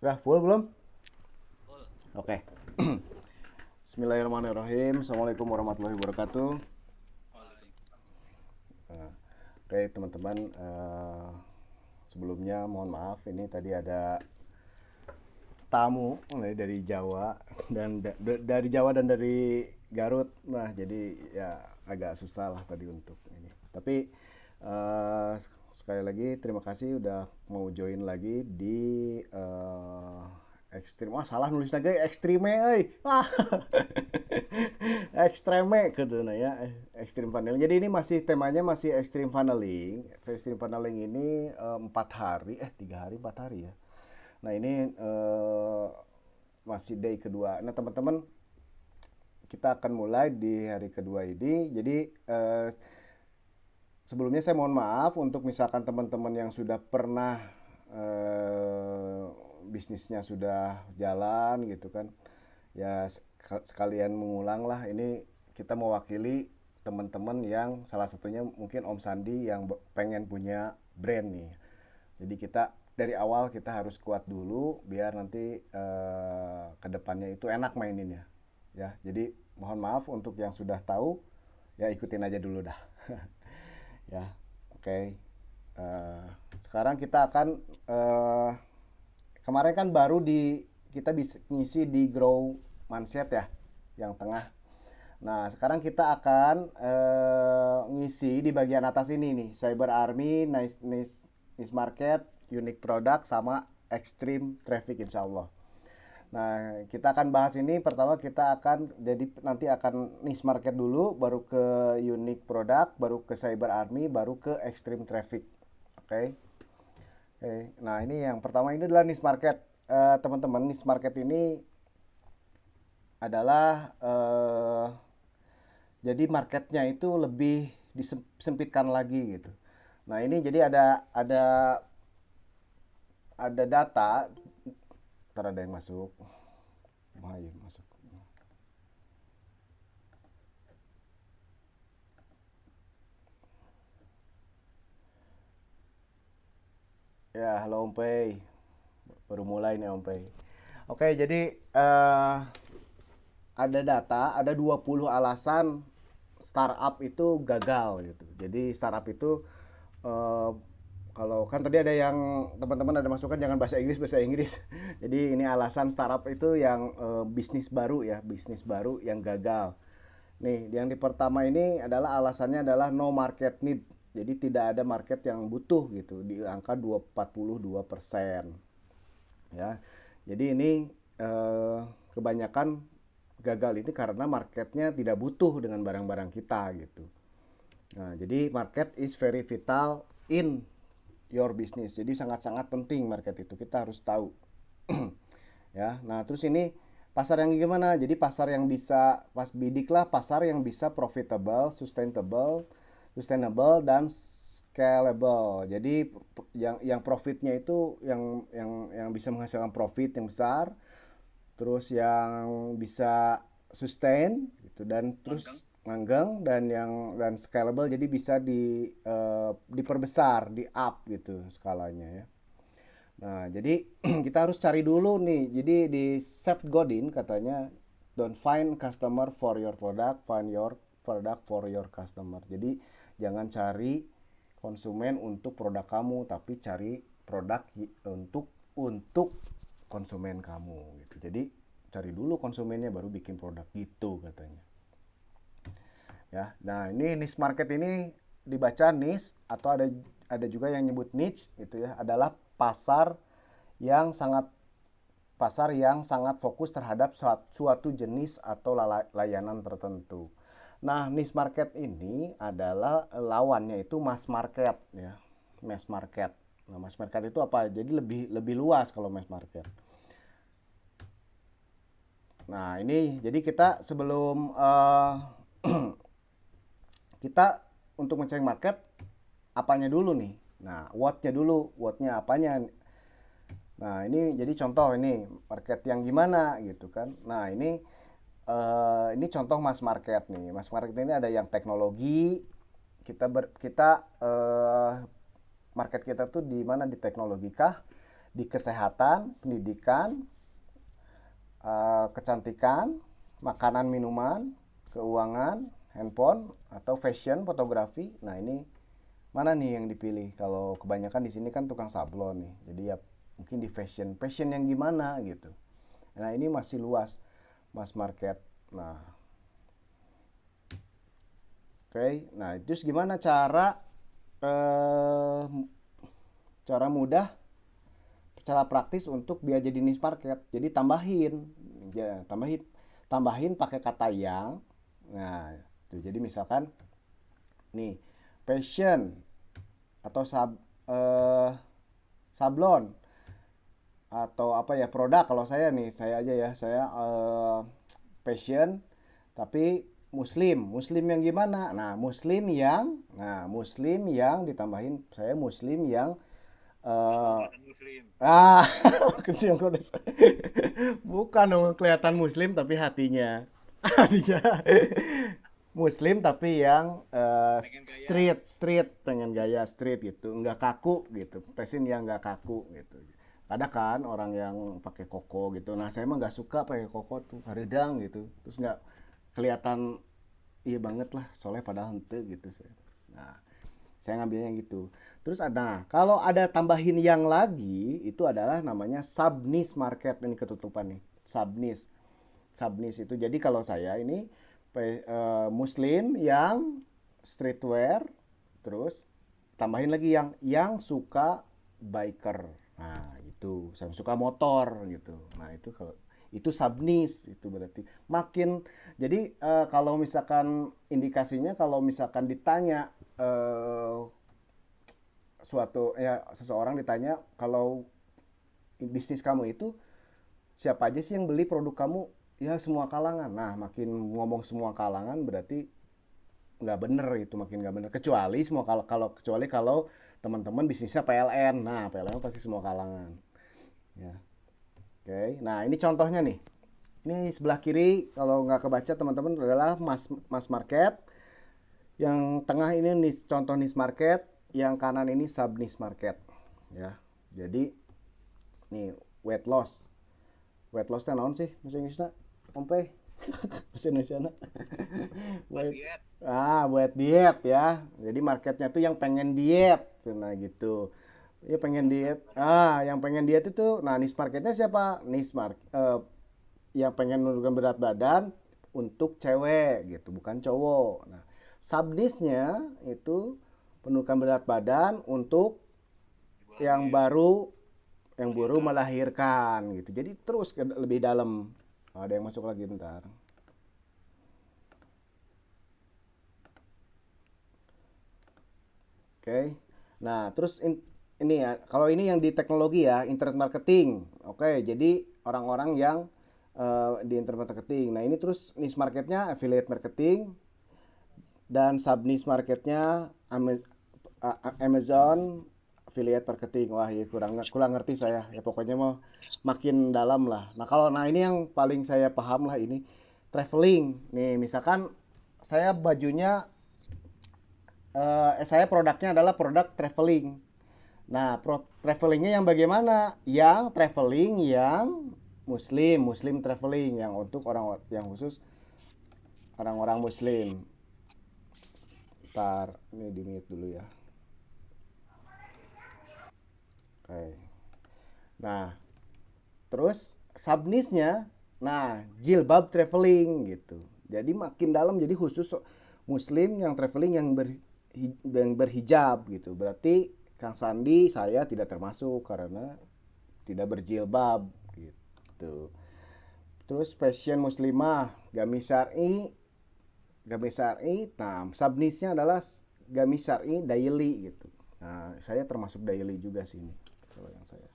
Udah full belum? Full. Oke. Bismillahirrahmanirrahim. Assalamualaikum warahmatullahi wabarakatuh. Waalaikumsalam. Oke teman-teman, sebelumnya mohon maaf ini tadi ada tamu dari Jawa dan dari Jawa dan dari Garut. Nah jadi ya agak susah lah tadi untuk ini. Tapi eh, sekali lagi terima kasih udah mau join lagi di ekstrim. Wah salah nulis lagi ekstreme, ah ekstreme gitu nah ya, ekstrim funneling. Jadi ini masih temanya masih ekstrim funneling. Ekstrim funneling ini 4 hari, 3 hari 4 hari ya. Nah ini masih day kedua. Nah teman-teman, kita akan mulai di hari kedua ini. Jadi sebelumnya saya mohon maaf untuk misalkan teman-teman yang sudah pernah eh, bisnisnya sudah jalan gitu kan. Ya sekalian mengulang lah. Ini kita mewakili teman-teman yang salah satunya mungkin Om Sandi yang pengen punya brand nih. Jadi kita dari awal kita harus kuat dulu biar nanti kedepannya itu enak maininnya. Ya, jadi mohon maaf untuk yang sudah tahu ya ikutin aja dulu dah. Ya, oke. Okay. Sekarang kita akan kemarin kan baru kita bisa ngisi di Grow Mindset ya, yang tengah. Nah, sekarang kita akan ngisi di bagian atas ini nih, Cyber Army, niche market, unique product, sama extreme traffic insya Allah. Nah, kita akan bahas ini. Pertama kita akan, jadi nanti akan niche market dulu, baru ke unique product, baru ke Cyber Army, baru ke extreme traffic. Oke. Okay? Oke. Okay. Nah, ini yang pertama ini adalah niche market. Teman-teman, niche market ini adalah jadi marketnya itu lebih disempitkan lagi gitu. Nah ini jadi ada data, ntar ada yang masuk, Mahayu masuk. Ya halo Om Pei, baru mulai nih Om Pei. Oke jadi ada data, ada 20 alasan startup itu gagal gitu. Jadi startup itu eh, kalau kan tadi ada yang teman-teman ada masukan jangan bahasa Inggris bahasa Inggris. Jadi ini alasan startup itu yang bisnis baru ya, bisnis baru yang gagal. Nih, yang di pertama ini adalah alasannya adalah no market need. Jadi tidak ada market yang butuh gitu di angka 42%. Ya. Jadi ini eh, kebanyakan gagal ini karena marketnya tidak butuh dengan barang-barang kita gitu. Nah, jadi market is very vital in your business. Jadi sangat-sangat penting market itu. Kita harus tahu. Ya. Nah, terus ini pasar yang gimana? Jadi pasar yang bisa pas bidiklah pasar yang bisa profitable, sustainable dan scalable. Jadi yang profitnya itu yang bisa menghasilkan profit yang besar, terus yang bisa sustain gitu dan Langgeng. terus langgeng dan scalable jadi bisa diperbesar, di up gitu skalanya ya. Nah, jadi kita harus cari dulu nih. Jadi di Seth Godin katanya don't find customer for your product, find your product for your customer. Jadi jangan cari konsumen untuk produk kamu, tapi cari produk untuk konsumen kamu gitu. Jadi cari dulu konsumennya baru bikin produk gitu katanya. Ya. Nah, ini niche market ini dibaca niche atau ada juga yang nyebut niche gitu ya, adalah pasar yang sangat fokus terhadap suatu jenis atau layanan tertentu. Nah, niche market ini adalah lawannya itu mass market ya. Mass market. Nah, mass market itu apa? Jadi lebih lebih luas kalau mass market. Nah, ini jadi kita sebelum kita untuk mencari market apanya dulu nih. Nah, what-nya dulu, what-nya apanya. Nah, ini jadi contoh ini market yang gimana gitu kan. Nah, ini contoh mass market nih. Mass market ini ada yang teknologi. Kita market kita tuh di mana di teknologi kah? di kesehatan, pendidikan, kecantikan, makanan, minuman, keuangan, handphone, atau fashion, fotografi. Nah, ini mana nih yang dipilih? Kalau kebanyakan di sini kan tukang sablon nih. Jadi ya mungkin di fashion. Fashion yang gimana gitu. Nah, ini masih luas mass market. Nah, oke. Nah, terus gimana eh, cara mudah, cara praktis untuk biar jadi niche market? Jadi tambahin, ya, tambahin pakai kata yang. Nah, itu jadi misalkan nih fashion atau eh, sablon atau apa ya produk. Kalau saya nih, saya aja ya, saya fashion tapi muslim yang gimana? Muslim yang ditambahin saya muslim yang ah kecil kode. Bukan dong kelihatan muslim tapi hatinya hatinya muslim tapi yang street pengen gaya street gitu, nggak kaku gitu, pesin yang nggak kaku gitu. Ada kan orang yang pakai koko gitu, nah saya mah nggak suka pakai koko tuh haridang gitu, terus nggak kelihatan iya banget lah soalnya padahal hente gitu saya. Nah, saya ngambilnya gitu. Terus ada, kalau ada tambahin yang lagi itu adalah namanya sub niche market. Ini ketutupan nih, sub niche. Sub niche itu jadi kalau saya ini muslim yang streetwear, terus tambahin lagi yang suka biker. Nah, itu saya suka motor gitu. Nah, itu kalau itu subnis itu berarti makin jadi kalau misalkan indikasinya kalau misalkan ditanya suatu ya seseorang ditanya kalau bisnis kamu itu siapa aja sih yang beli produk kamu, ya semua kalangan. Nah, makin ngomong semua kalangan berarti nggak bener, itu makin nggak bener, kecuali semua kecuali kalau teman-teman bisnisnya PLN. Nah, PLN pasti semua kalangan ya. Oke, nah ini contohnya nih. Ini sebelah kiri kalau nggak kebaca teman-teman adalah mass market. Yang tengah ini nih contoh niche market, yang kanan ini sub niche market. Ya. Jadi nih weight loss. Weight loss naon sih bahasa Inggrisnya? Ompe. Bahasa Indonesia na. Buat diet ya. Jadi marketnya tuh yang pengen diet. Nah gitu. Ya pengen diet. Yang pengen diet itu, nah niche marketnya siapa? Yang pengen menurunkan berat badan untuk cewek gitu, bukan cowok. Nah, subnisnya itu penurunkan berat badan untuk yang baru melahirkan gitu. Jadi terus lebih dalam. Ada yang masuk lagi bentar. Oke. Nah, terus ini ya, kalau ini yang di teknologi ya, internet marketing. Oke, jadi orang-orang yang di internet marketing. Nah, ini terus niche marketnya affiliate marketing dan sub niche marketnya Amazon affiliate marketing. Wah, ya kurang kurang ngerti saya. Ya pokoknya mau makin dalam lah. Nah, ini yang paling saya paham lah ini traveling. Nih, misalkan saya bajunya saya produknya adalah produk traveling. Nah, travelingnya yang bagaimana? Yang traveling yang muslim traveling yang untuk orang yang khusus orang-orang muslim. Ntar ini di mute dulu ya. Oke. Nah, terus subnisnya, nah jilbab traveling gitu. Jadi makin dalam, jadi khusus muslim yang traveling yang berhijab gitu. Berarti Kang Sandi saya tidak termasuk karena tidak berjilbab gitu. Terus fashion muslimah, gamis syar'i. Nah, subnisnya adalah gamis syar'i daily gitu. Nah, saya termasuk daily juga sini kalau yang saya.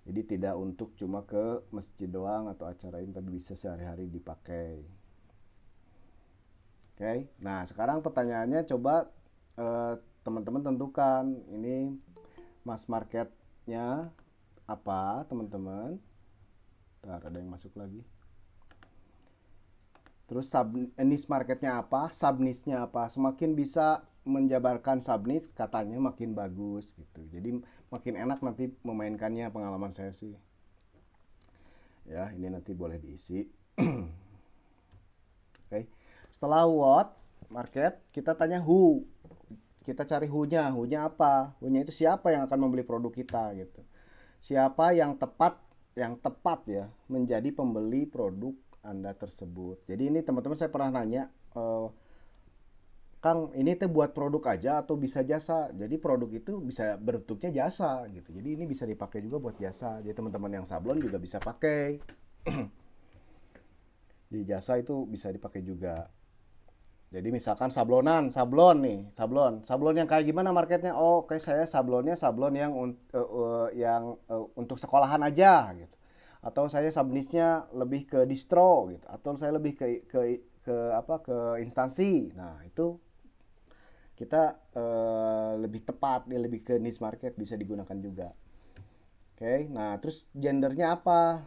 Jadi tidak untuk cuma ke masjid doang atau acara ini, tapi bisa sehari-hari dipakai. Oke. Nah, sekarang pertanyaannya coba teman-teman tentukan ini mass marketnya apa, teman-teman. Ntar ada yang masuk lagi. Terus niche marketnya apa, sub niche-nya apa. Semakin bisa menjabarkan sub niche katanya makin bagus gitu. Jadi makin enak nanti memainkannya, pengalaman saya sih. Ya, ini nanti boleh diisi. Oke. Setelah what, market, kita tanya who. Kita cari who-nya. Who-nya apa? Who-nya itu siapa yang akan membeli produk kita gitu. Siapa yang tepat ya menjadi pembeli produk Anda tersebut. Jadi ini teman-teman saya pernah nanya, Kang, ini teh buat produk aja atau bisa jasa? Jadi produk itu bisa bentuknya jasa gitu. Jadi ini bisa dipakai juga buat jasa. Jadi teman-teman yang sablon juga bisa pakai. Jadi jasa itu bisa dipakai juga. Jadi misalkan sablon nih, sablon yang kayak gimana marketnya? Oh, oke, saya sablon yang untuk sekolahan aja gitu. Atau saya sabnisnya lebih ke distro gitu. Atau saya lebih ke instansi. Nah, itu kita lebih tepat, lebih ke niche market bisa digunakan juga. Oke, nah terus gendernya apa?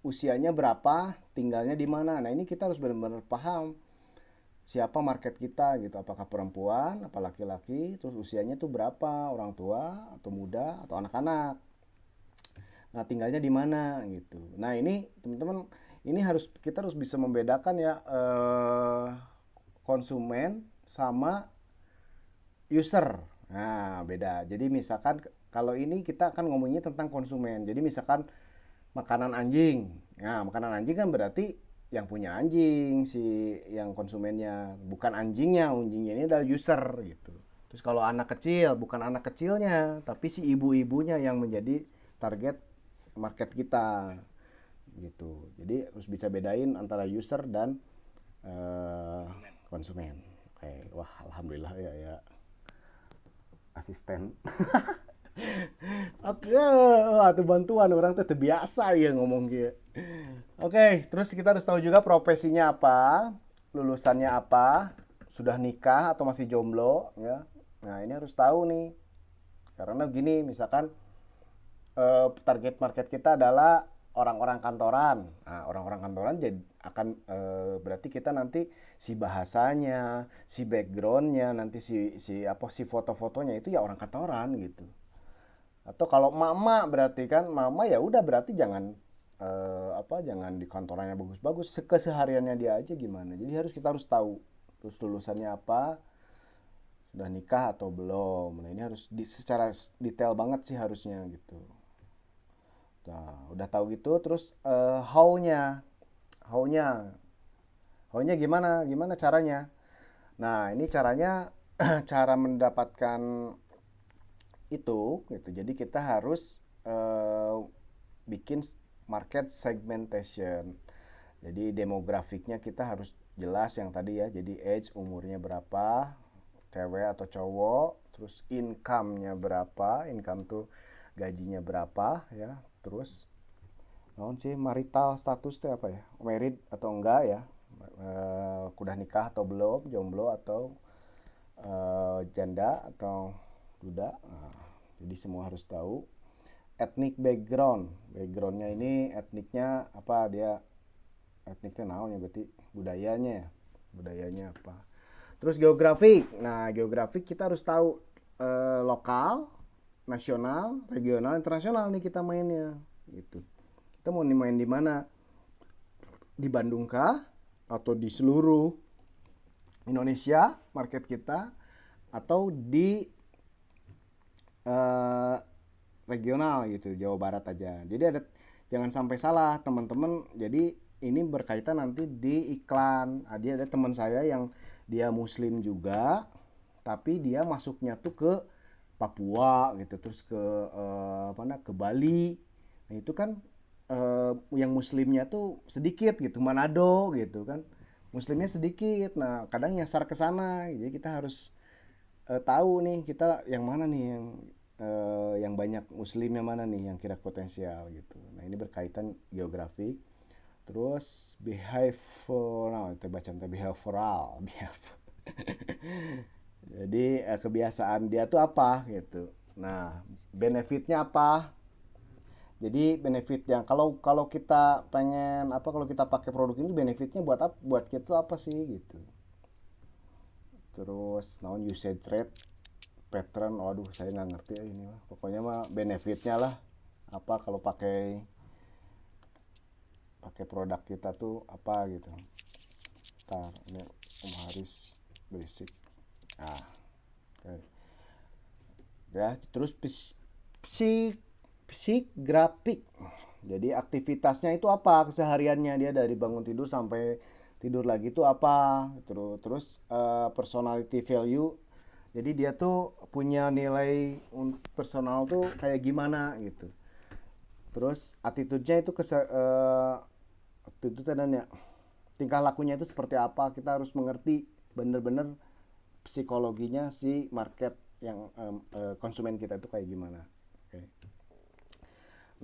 Usianya berapa? Tinggalnya di mana? Nah, ini kita harus benar-benar paham siapa market kita gitu, apakah perempuan apa laki-laki, terus usianya tuh berapa, orang tua atau muda atau anak-anak, nah tinggalnya di mana gitu. Nah ini teman-teman, ini kita harus bisa membedakan ya, konsumen sama user. Nah beda, jadi misalkan kalau ini kita akan ngomongnya tentang konsumen, jadi misalkan makanan anjing. Nah, makanan anjing kan berarti yang punya anjing, si yang konsumennya, bukan anjingnya. Anjingnya ini adalah user gitu. Terus kalau anak kecil, bukan anak kecilnya, tapi si ibu-ibunya yang menjadi target market kita gitu. Jadi harus bisa bedain antara user dan konsumen. Oke, wah alhamdulillah ya asisten. Oke, atau bantuan orang tuh terbiasa ya ngomong gitu. Oke, terus kita harus tahu juga profesinya apa, lulusannya apa, sudah nikah atau masih jomblo ya. Nah, ini harus tahu nih. Karena gini, misalkan target market kita adalah orang-orang kantoran. Nah, orang-orang kantoran jadi akan berarti kita nanti si bahasanya, si backgroundnya, nanti si foto-fotonya itu ya orang kantoran gitu. Atau kalau mama berarti kan mama ya udah berarti jangan di kantorannya bagus-bagus, kesehariannya dia aja gimana. Jadi kita harus tahu terus lulusannya apa, sudah nikah atau belum. Nah, ini harus secara detail banget sih harusnya gitu. Nah, udah tahu gitu terus how-nya. How-nya. How-nya gimana? Gimana caranya? Nah, ini caranya cara mendapatkan itu gitu. Jadi kita harus bikin market segmentation. Jadi demografiknya kita harus jelas yang tadi ya. Jadi age, umurnya berapa, cewek atau cowok, terus income-nya berapa, income tuh gajinya berapa ya. Terus naon sih marital status tuh apa ya? Married atau enggak ya? Udah nikah atau belum, jomblo atau janda atau duda. Nah, jadi semua harus tahu. Ethnic backgroundnya ini etniknya apa, dia etniknya naon ya, berarti budayanya apa. Terus geografik, nah geografik kita harus tahu lokal, nasional, regional, internasional nih kita mainnya gitu. Kita mau main di mana, di Bandung kah atau di seluruh Indonesia market kita, atau di eh, regional gitu, Jawa Barat aja. Jadi jangan sampai salah teman-teman. Jadi ini berkaitan nanti di iklan. Ada teman saya yang dia muslim juga, tapi dia masuknya tuh ke Papua gitu, terus ke Bali. Nah, itu kan yang muslimnya tuh sedikit gitu, Manado gitu kan. Muslimnya sedikit. Nah, kadang nyasar ke sana. Jadi kita harus tahu nih kita yang mana nih yang banyak muslimnya, mana nih yang kira potensial gitu. Nah ini berkaitan geografik. Terus behavioral, kita baca behavioral. Jadi kebiasaan dia tuh apa gitu. Nah benefitnya apa? Jadi benefit yang kalau kita pengen apa, kalau kita pakai produk ini benefitnya buat apa? Buat kita apa sih gitu. Terus usage rate pattern, waduh saya nggak ngerti ya ini mah. Pokoknya mah benefitnya lah apa kalau pakai pakai produk kita tuh apa gitu. Ntar ini Om Haris berisik. Ah, oke. Ya, terus psik psik grafik. Jadi aktivitasnya itu apa kesehariannya dia dari bangun tidur sampai tidur lagi itu apa. Terus personality value. Jadi dia tuh punya nilai personal tuh kayak gimana gitu. Terus attitude-nya itu attitude dan ya tingkah lakunya itu seperti apa. Kita harus mengerti bener-bener psikologinya si market yang konsumen kita itu kayak gimana. Oke.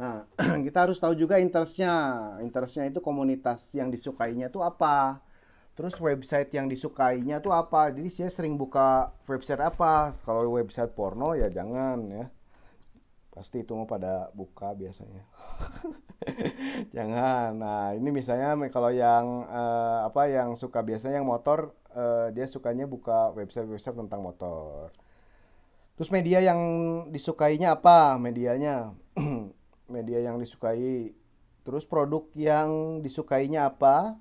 Nah, kita harus tahu juga interestnya. Interestnya itu komunitas yang disukainya itu apa. Terus website yang disukainya itu apa. Jadi saya sering buka website apa. Kalau website porno ya jangan ya. Pasti itu mau pada buka biasanya. Jangan. Nah, ini misalnya kalau yang apa yang suka biasanya yang motor dia sukanya buka website-website tentang motor. Terus media yang disukainya apa? Medianya. Media yang disukai. Terus produk yang disukainya apa?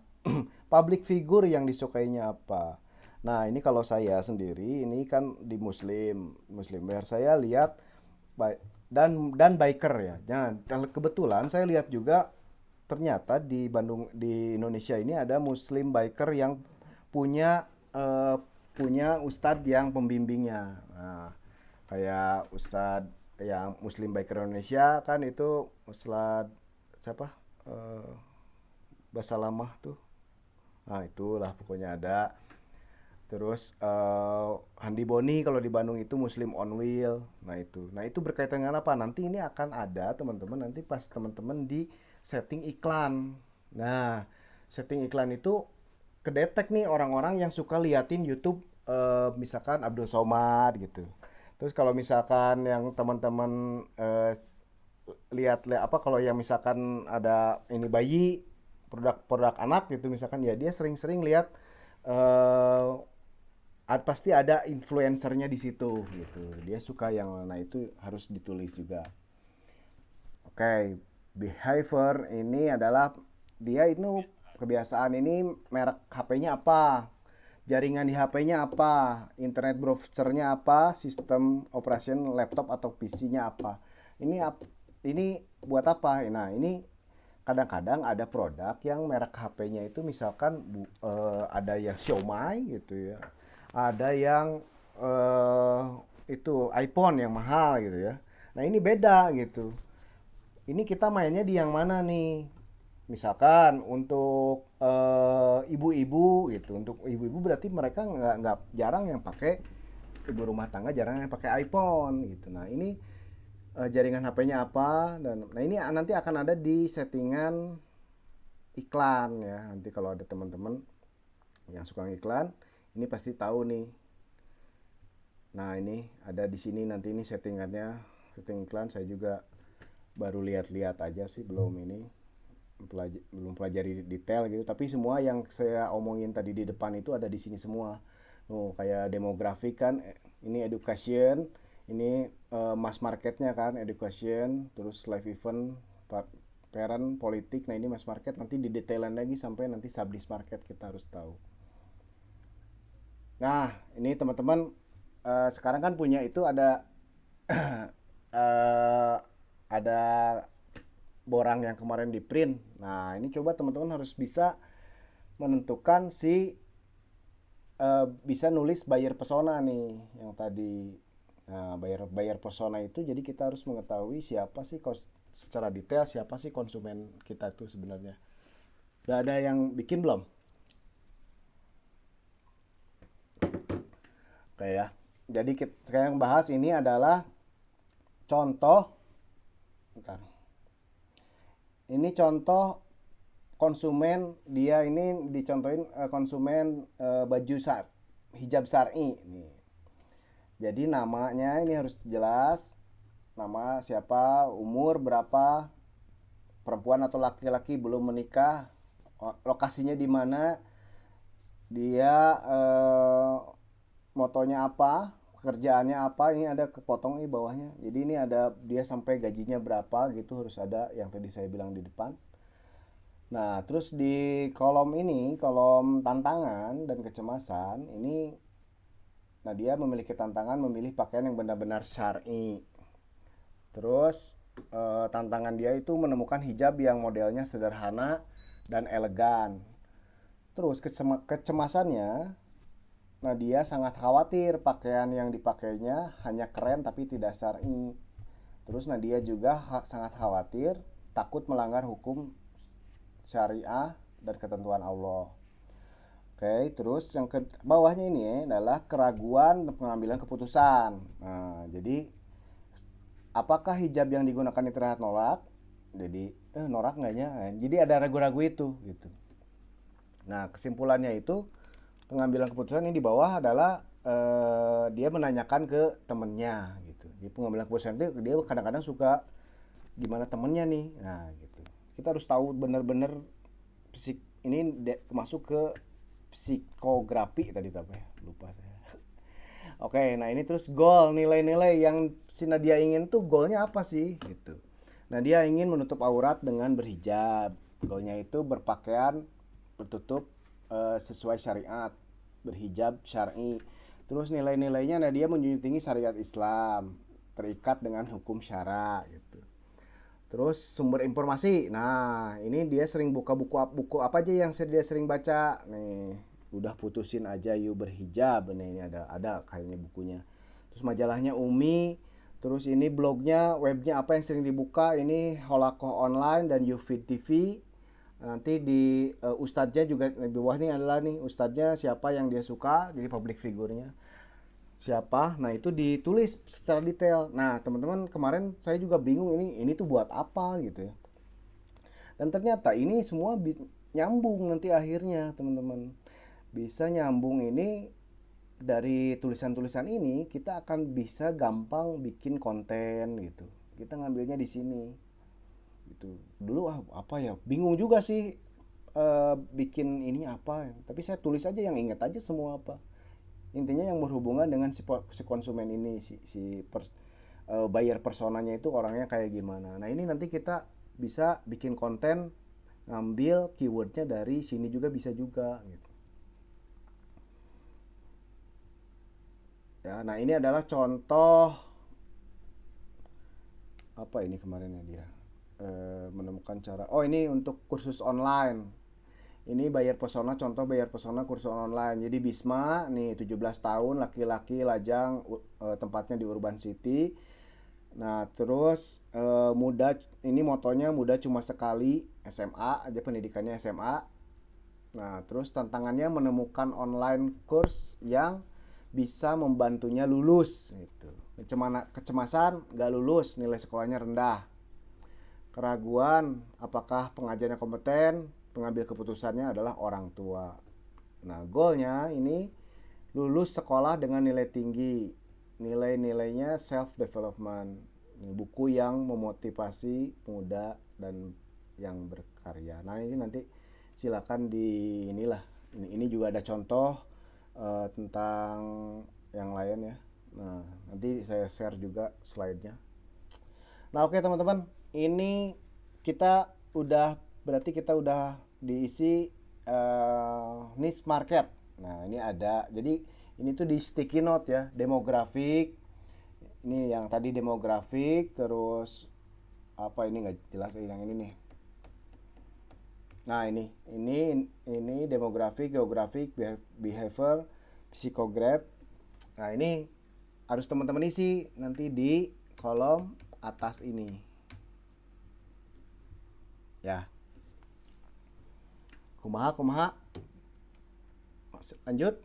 Public figure yang disukainya apa? Nah, ini kalau saya sendiri ini kan di Muslim. Biar saya lihat dan biker ya. Jangan kebetulan saya lihat juga ternyata di Bandung di Indonesia ini ada Muslim biker yang punya punya ustadz yang pembimbingnya. Nah, kayak ustadz yang Muslim biker Indonesia kan itu ustadz siapa? Eh, Basalamah tuh. Nah, itulah pokoknya ada. Terus Handi Boni kalau di Bandung itu Muslim on Wheel. Nah itu. Nah itu berkaitan dengan apa? Nanti ini akan ada teman-teman nanti pas teman-teman di setting iklan. Nah, setting iklan itu kedetek nih orang-orang yang suka liatin YouTube misalkan Abdul Somad gitu. Terus kalau misalkan yang teman-teman lihat apa kalau yang misalkan ada ini bayi produk-produk anak gitu misalkan ya dia sering-sering lihat eh pasti ada influencernya di situ gitu. Dia suka yang mana itu harus ditulis juga. Oke, behavior ini adalah dia itu kebiasaan ini merek HP-nya apa, jaringan di HP-nya apa, internet browsernya apa, sistem operation laptop atau PC-nya apa. Ini buat apa? Nah, ini kadang-kadang ada produk yang merek HP-nya itu misalkan ada yang Xiaomi gitu ya. Ada yang eh, itu iPhone yang mahal gitu ya. Nah, ini beda gitu. Ini kita mainnya di yang mana nih? Misalkan untuk ibu-ibu gitu. Untuk ibu-ibu berarti mereka nggak jarang yang pakai ibu rumah tangga jarang yang pakai iPhone gitu. Nah, ini jaringan HP-nya apa dan nah ini nanti akan ada di settingan iklan ya. Nanti kalau ada teman-teman yang suka iklan, ini pasti tahu nih. Nah, ini ada di sini nanti ini settingannya, setting iklan saya juga baru lihat-lihat aja sih belum pelajari detail gitu, tapi semua yang saya omongin tadi di depan itu ada di sini semua. Kayak demografi kan, ini education, ini mass marketnya kan education, terus live event, parent, politik. Nah ini mass market nanti didetailan lagi sampai nanti sublis market kita harus tahu. Nah ini teman-teman sekarang kan punya itu ada eh, ada borang yang kemarin di print. Nah ini coba teman-teman harus bisa menentukan si bisa nulis buyer persona nih yang tadi. Nah, buyer persona itu jadi kita harus mengetahui siapa sih secara detail siapa sih konsumen kita tuh sebenarnya. Udah ada yang bikin belum? Oke ya. Jadi kita sekarang bahas ini adalah contoh. Bentar. Ini contoh konsumen dia ini dicontohin konsumen baju hijab syar'i nih. Jadi namanya ini harus jelas. Nama siapa, umur berapa, perempuan atau laki-laki belum menikah, lokasinya di mana, dia motonya apa, pekerjaannya apa, ini ada kepotong nih bawahnya. Jadi ini ada dia sampai gajinya berapa gitu harus ada yang tadi saya bilang di depan. Nah, terus di kolom ini, kolom tantangan dan kecemasan, ini nah dia memiliki tantangan memilih pakaian yang benar-benar syar'i. Terus tantangan dia itu menemukan hijab yang modelnya sederhana dan elegan. Terus kecemasannya, nah dia sangat khawatir pakaian yang dipakainya hanya keren tapi tidak syar'i. Terus Nadia juga sangat khawatir takut melanggar hukum syariah dan ketentuan Allah. Oke, terus yang ke bawahnya ini adalah keraguan pengambilan keputusan. Nah, jadi apakah hijab yang digunakan ini terlihat nolak? Jadi, norak enggaknya? Jadi ada ragu-ragu itu gitu. Nah, kesimpulannya itu pengambilan keputusan ini di bawah adalah dia menanyakan ke temennya gitu. Jadi pengambilan keputusan itu dia kadang-kadang suka gimana temennya nih. Nah, gitu. Kita harus tahu benar-benar ini masuk ke psikografi tadi apa ya? Lupa saya. Oke, nah ini terus goal, nilai-nilai yang si Nadia ingin tuh goalnya apa sih gitu. Nah dia ingin menutup aurat dengan berhijab. Goalnya itu berpakaian bertutup sesuai syariat, berhijab syar'i. Terus nilai-nilainya Nadia menjunjung tinggi syariat Islam, terikat dengan hukum syara gitu. Terus sumber informasi. Nah, ini dia sering buka buku apa aja yang dia sering baca. Nih, udah putusin aja yuk berhijab. Nih, ini ada kayaknya bukunya. Terus majalahnya Umi. Terus ini blognya, webnya apa yang sering dibuka. Ini Holakoh Online dan Yufid TV. Nanti di ustadznya juga di bawah ini adalah nih ustadznya siapa yang dia suka, jadi public figurnya siapa. Nah, itu ditulis secara detail. Nah, teman-teman kemarin saya juga bingung ini tuh buat apa gitu ya. Dan ternyata ini semua nyambung nanti akhirnya, teman-teman. Bisa nyambung ini dari tulisan-tulisan ini kita akan bisa gampang bikin konten gitu. Kita ngambilnya di sini. Gitu. Dulu apa ya? Bingung juga sih bikin ini apa. Tapi saya tulis aja yang inget aja semua apa. Intinya yang berhubungan dengan si konsumen ini buyer personanya itu orangnya kayak gimana. Nah ini nanti kita bisa bikin konten ngambil keywordnya dari sini juga bisa juga gitu. Ya, nah ini adalah contoh apa ini kemarin ya dia menemukan cara. Oh ini untuk kursus online. Ini bayar pesona, contoh bayar pesona kursus online. Jadi Bisma nih 17 tahun, laki-laki, lajang, tempatnya di Urban City. Nah, terus muda ini motonya muda cuma sekali, SMA aja pendidikannya SMA. Nah, terus tantangannya menemukan online course yang bisa membantunya lulus gitu. Kecemasan gak lulus, nilai sekolahnya rendah. Keraguan apakah pengajarnya kompeten, pengambil keputusannya adalah orang tua. Nah, goalnya ini lulus sekolah dengan nilai tinggi. Nilai-nilainya self development. Ini buku yang memotivasi pemuda dan yang berkarya. Nah, ini nanti silakan di inilah. Ini juga ada contoh tentang yang lain ya. Nah, nanti saya share juga slide-nya. Nah, oke teman-teman, ini kita berarti kita udah diisi niche market. Nah, ini ada. Jadi ini tuh di sticky note ya, demografik. Ini yang tadi demografik, terus apa ini nggak jelas yang ini nih. Nah, ini demografik, geografik, behavior, psikograf. Nah, ini harus teman-teman isi nanti di kolom atas ini. Ya. Kumaha. Lanjut.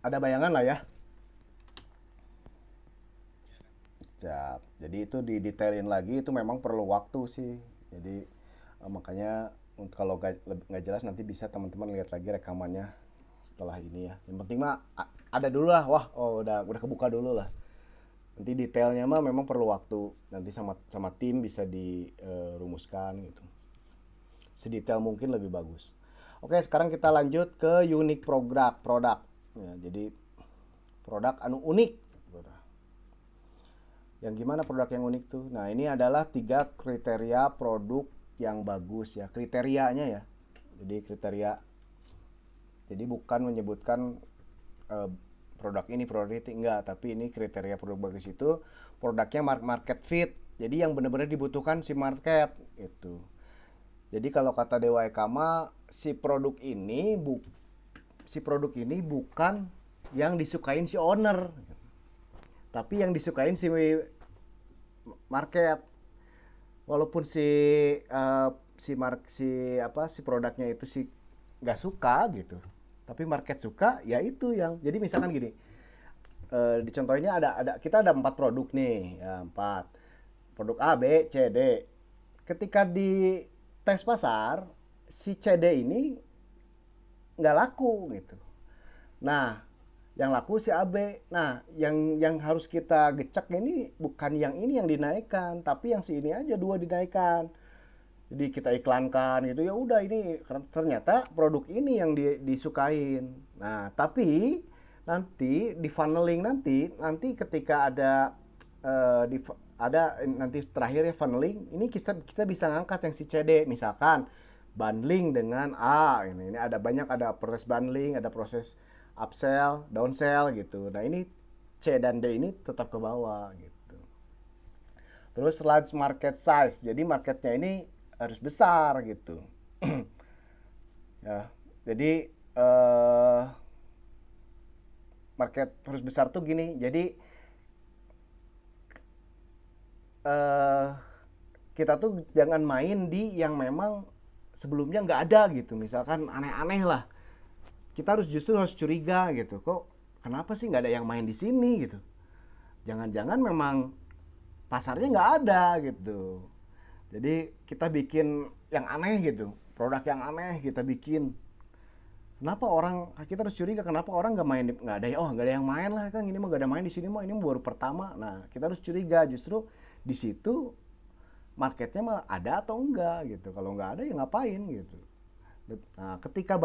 Ada bayangan lah ya. Siap. Jadi itu didetailin lagi itu memang perlu waktu sih. Jadi makanya kalau nggak jelas nanti bisa teman-teman lihat lagi rekamannya setelah ini ya. Yang penting mah ada dulu lah. Wah, udah kebuka dulu lah. Nanti detailnya mah memang perlu waktu. Nanti sama tim bisa dirumuskan gitu. Sedetail mungkin lebih bagus. Oke, sekarang kita lanjut ke unique produk. Ya, jadi produk anu unik. Yang gimana produk yang unik tuh? Nah, ini adalah 3 kriteria produk yang bagus ya. Kriterianya ya. Jadi kriteria. Jadi bukan menyebutkan eh, produk ini, produk itu enggak, tapi ini kriteria produk bagus itu produknya market fit. Jadi yang benar-benar dibutuhkan si market itu. Jadi kalau kata Dewa Ekama, si produk ini bukan yang disukain si owner, tapi yang disukain si market. Walaupun si produknya itu si nggak suka gitu, tapi market suka, ya itu yang jadi misalkan gini, di contohnya kita ada 4 produk nih ya, 4 produk A B C D. Ketika di tes pasar si CD ini nggak laku gitu. Nah, yang laku si AB. Nah, yang harus kita gecek ini bukan yang ini yang dinaikkan, tapi yang si ini aja 2 dinaikkan. Jadi kita iklankan gitu, ya udah ini ternyata produk ini yang disukain. Nah, tapi nanti di funneling nanti ketika ada nanti terakhir ya funneling, ini kita bisa ngangkat yang si CD misalkan bundling dengan A. Ini ada proses bundling, ada proses upsell, downsell gitu. Nah, ini C dan D ini tetap ke bawah gitu. Terus large market size. Jadi marketnya ini harus besar gitu. Ya. Jadi market harus besar tuh gini. Jadi eh kita tuh jangan main di yang memang sebelumnya nggak ada gitu. Misalkan aneh-aneh lah. Kita justru harus curiga gitu. Kok kenapa sih nggak ada yang main di sini gitu? Jangan-jangan memang pasarnya nggak ada gitu. Jadi kita bikin yang aneh gitu, produk yang aneh kita bikin. Kenapa kita harus curiga kenapa orang nggak ada yang main lah, kan ini mah nggak ada main di sini mah, ini baru pertama. Nah, kita harus curiga justru di situ marketnya malah ada atau enggak gitu. Kalau nggak ada ya ngapain gitu. Nah, ketika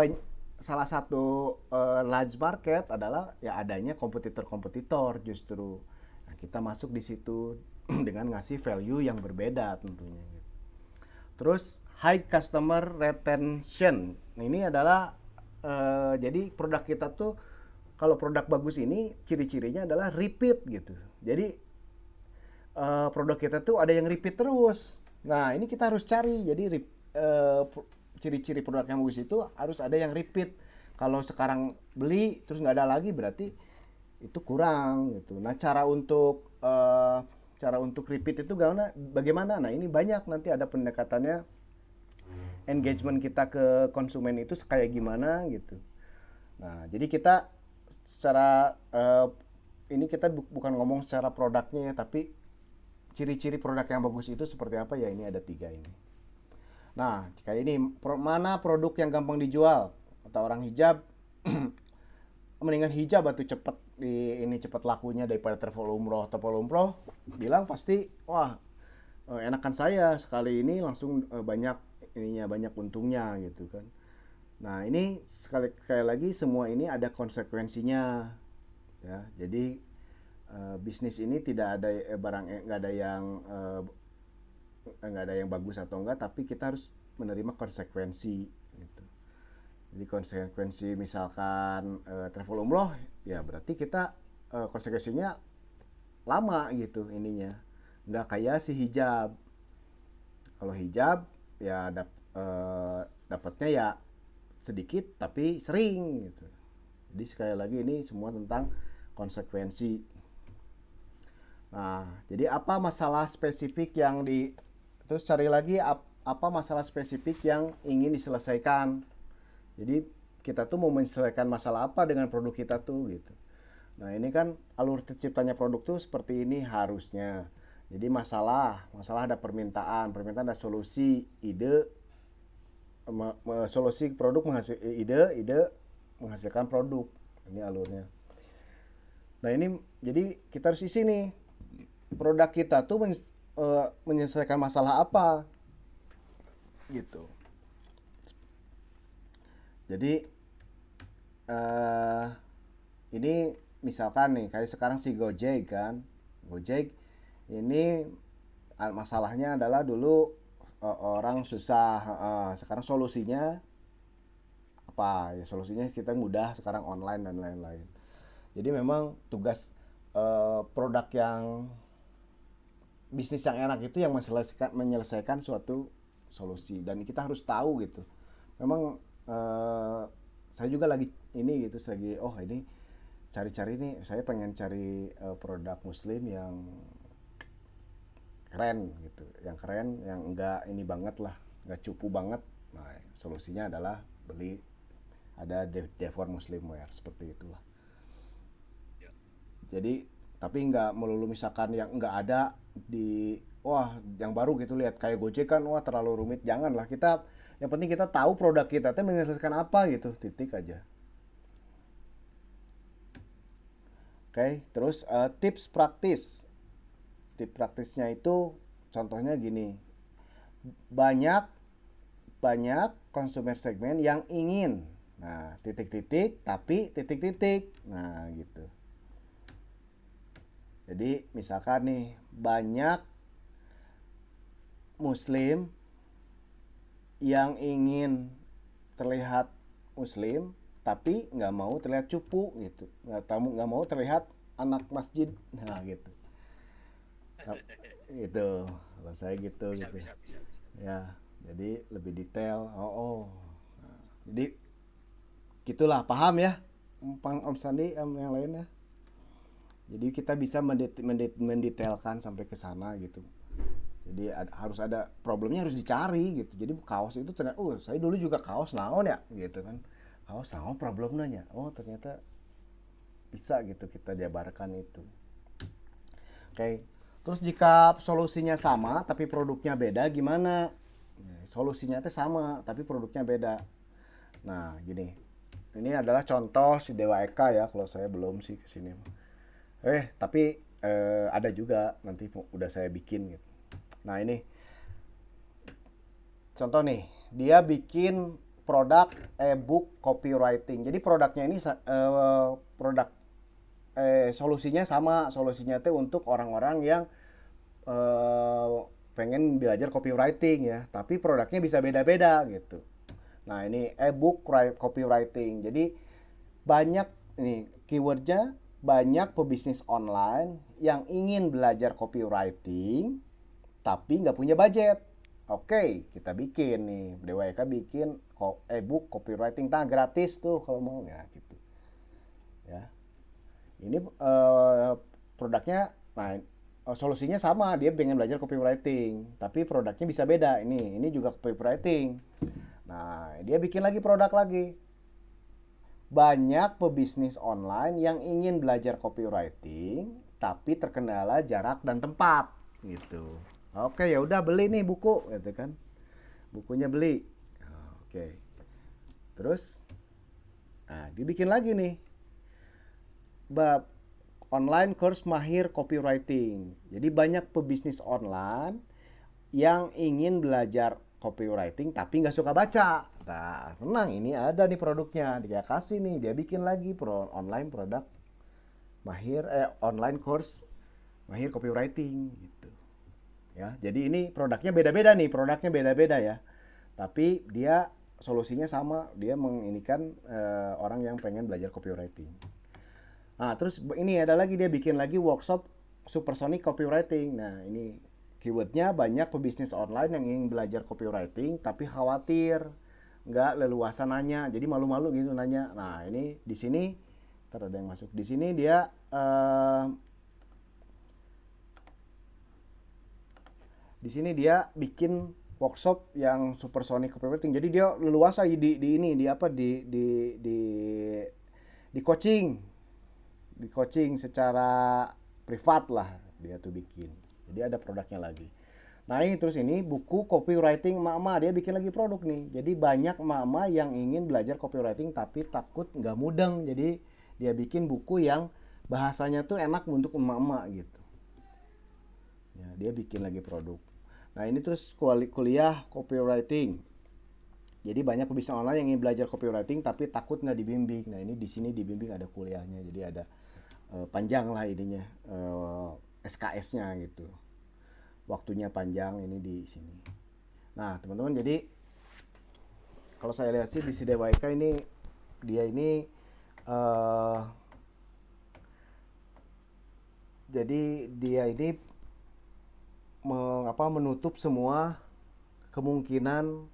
salah satu large market adalah ya adanya kompetitor justru. Nah, kita masuk di situ dengan ngasih value yang berbeda tentunya. Terus high customer retention. Nah, ini adalah jadi produk kita tuh kalau produk bagus ini ciri-cirinya adalah repeat gitu. Jadi produk kita tuh ada yang repeat terus. Nah, ini kita harus cari. Jadi ciri-ciri produk yang bagus itu harus ada yang repeat. Kalau sekarang beli terus nggak ada lagi berarti itu kurang gitu. Nah, cara untuk repeat itu bagaimana? Nah, ini banyak nanti ada pendekatannya, engagement kita ke konsumen itu kayak gimana gitu. Nah, jadi kita secara ini kita bukan ngomong secara produknya ya, tapi ciri-ciri produk yang bagus itu seperti apa ya, ini ada 3 ini. Nah, kayak ini mana produk yang gampang dijual? Kata orang hijab, mendingan hijab atau cepet lakunya daripada travel umroh bilang pasti wah enakan saya sekali ini langsung banyak untungnya gitu kan. Nah, ini sekali lagi semua ini ada konsekuensinya ya. Jadi bisnis ini tidak ada nggak ada yang bagus atau enggak, tapi kita harus menerima konsekuensi gitu. Jadi konsekuensi misalkan travel umroh ya berarti kita konsekuensinya lama gitu ininya. Nggak kayak si hijab. Kalau hijab ya dapatnya ya sedikit tapi sering gitu. Jadi sekali lagi ini semua tentang konsekuensi. Nah, jadi apa masalah spesifik terus cari lagi apa masalah spesifik yang ingin diselesaikan. Jadi kita tuh mau menyelesaikan masalah apa dengan produk kita tuh gitu. Nah, ini kan alur terciptanya produk tuh seperti ini harusnya. Jadi masalah ada permintaan ada solusi, ide, solusi produk ide menghasilkan produk. Ini alurnya. Nah, ini jadi kita harus isi nih. Produk kita tuh menyelesaikan masalah apa? Gitu. Jadi eh ini misalkan nih kayak sekarang si Gojek kan. Gojek ini masalahnya adalah dulu orang susah, sekarang solusinya apa? Ya solusinya kita mudah sekarang online dan lain-lain. Jadi memang tugas produk yang bisnis yang enak itu yang menyelesaikan suatu solusi dan kita harus tahu gitu. Memang saya juga lagi ini gitu, lagi oh ini cari-cari nih, saya pengen cari produk muslim yang keren gitu, yang keren, yang enggak ini banget lah, enggak cupu banget. Nah, solusinya adalah beli ada Devon Muslimwear seperti itulah. Ya. Jadi tapi nggak melulu misalkan yang nggak ada di wah yang baru gitu, lihat kayak Gojek kan wah terlalu rumit, janganlah. Kita yang penting kita tahu produk kita tuh menyelesaikan apa gitu, titik aja. Oke, terus tips praktis. Tips praktisnya itu contohnya gini. Banyak banyak konsumer segmen yang ingin. Nah, titik-titik tapi titik-titik. Nah, gitu. Jadi misalkan nih banyak muslim yang ingin terlihat muslim tapi nggak mau terlihat cupu gitu, nggak mau terlihat anak masjid, nah gitu. Nah, gitu kalau saya gitu Bisa, gitu bisa, bisa. ya. Jadi lebih detail. Oh. Nah, jadi gitulah, paham ya Om Sandi, yang lainnya. Jadi kita bisa mendetailkan sampai ke sana gitu. Jadi harus ada problemnya, harus dicari gitu. Jadi kaos itu ternyata, saya dulu juga kaos naon ya gitu kan. Kaos naon problemnya. Oh ternyata bisa gitu kita jabarkan itu. Oke. Terus jika solusinya sama tapi produknya beda gimana? Solusinya itu sama tapi produknya beda. Nah gini. Ini adalah contoh si Dewa Eka ya, kalau saya belum sih kesini. Tapi ada juga nanti udah saya bikin gitu. Nah ini contoh nih, dia bikin produk e-book copywriting. Jadi produknya ini produk solusinya sama, solusinya itu untuk orang-orang yang eh, pengen belajar copywriting ya, tapi produknya bisa beda-beda gitu. Nah ini e-book copywriting. Jadi banyak nih keywordnya, banyak pebisnis online yang ingin belajar copywriting tapi nggak punya budget. Oke, kita bikin nih, DWK bikin e-book copywriting gratis tuh kalau mau ya gitu. Ya, ini produknya, nah solusinya sama, dia pengen belajar copywriting, tapi produknya bisa beda. Ini juga copywriting. Nah, dia bikin lagi produk lagi. Banyak pebisnis online yang ingin belajar copywriting, tapi terkendala jarak dan tempat gitu. Oke, ya udah beli nih buku, gitu kan. Bukunya beli. Oke. Terus, nah dibikin lagi nih bab online course mahir copywriting. Jadi banyak pebisnis online yang ingin belajar copywriting tapi nggak suka baca. Nah, tenang, ini ada nih produknya, dia kasih nih, dia bikin lagi online produk mahir online course mahir copywriting gitu. Ya, jadi ini produknya beda-beda nih, produknya beda-beda ya. Tapi dia solusinya sama, dia menginikan orang yang pengen belajar copywriting. Nah, terus ini ada lagi, dia bikin lagi workshop supersonic copywriting. Nah, ini keywordnya banyak pebisnis online yang ingin belajar copywriting tapi khawatir nggak leluasa nanya, jadi malu-malu gitu nanya. Nah, ini di sini ada yang masuk. Di sini dia di sini dia bikin workshop yang supersonic copywriting. Jadi dia leluasa di ini di apa di coaching, di coaching secara privat lah dia tuh bikin. Jadi ada produknya lagi. Nah ini terus ini buku copywriting mama, dia bikin lagi produk nih. Jadi banyak mama yang ingin belajar copywriting tapi takut nggak mudeng. Jadi dia bikin buku yang bahasanya tuh enak untuk mama gitu. Ya, dia bikin lagi produk. Nah ini terus kuliah copywriting. Jadi banyak pebisnis online yang ingin belajar copywriting tapi takut nggak dibimbing. Nah ini di sini dibimbing, ada kuliahnya, jadi ada panjang lah ininya, SKS-nya gitu. Waktunya panjang ini di sini. Nah teman-teman, jadi kalau saya lihat sih di CDYK ini, dia ini eh, jadi dia ini menutup semua kemungkinan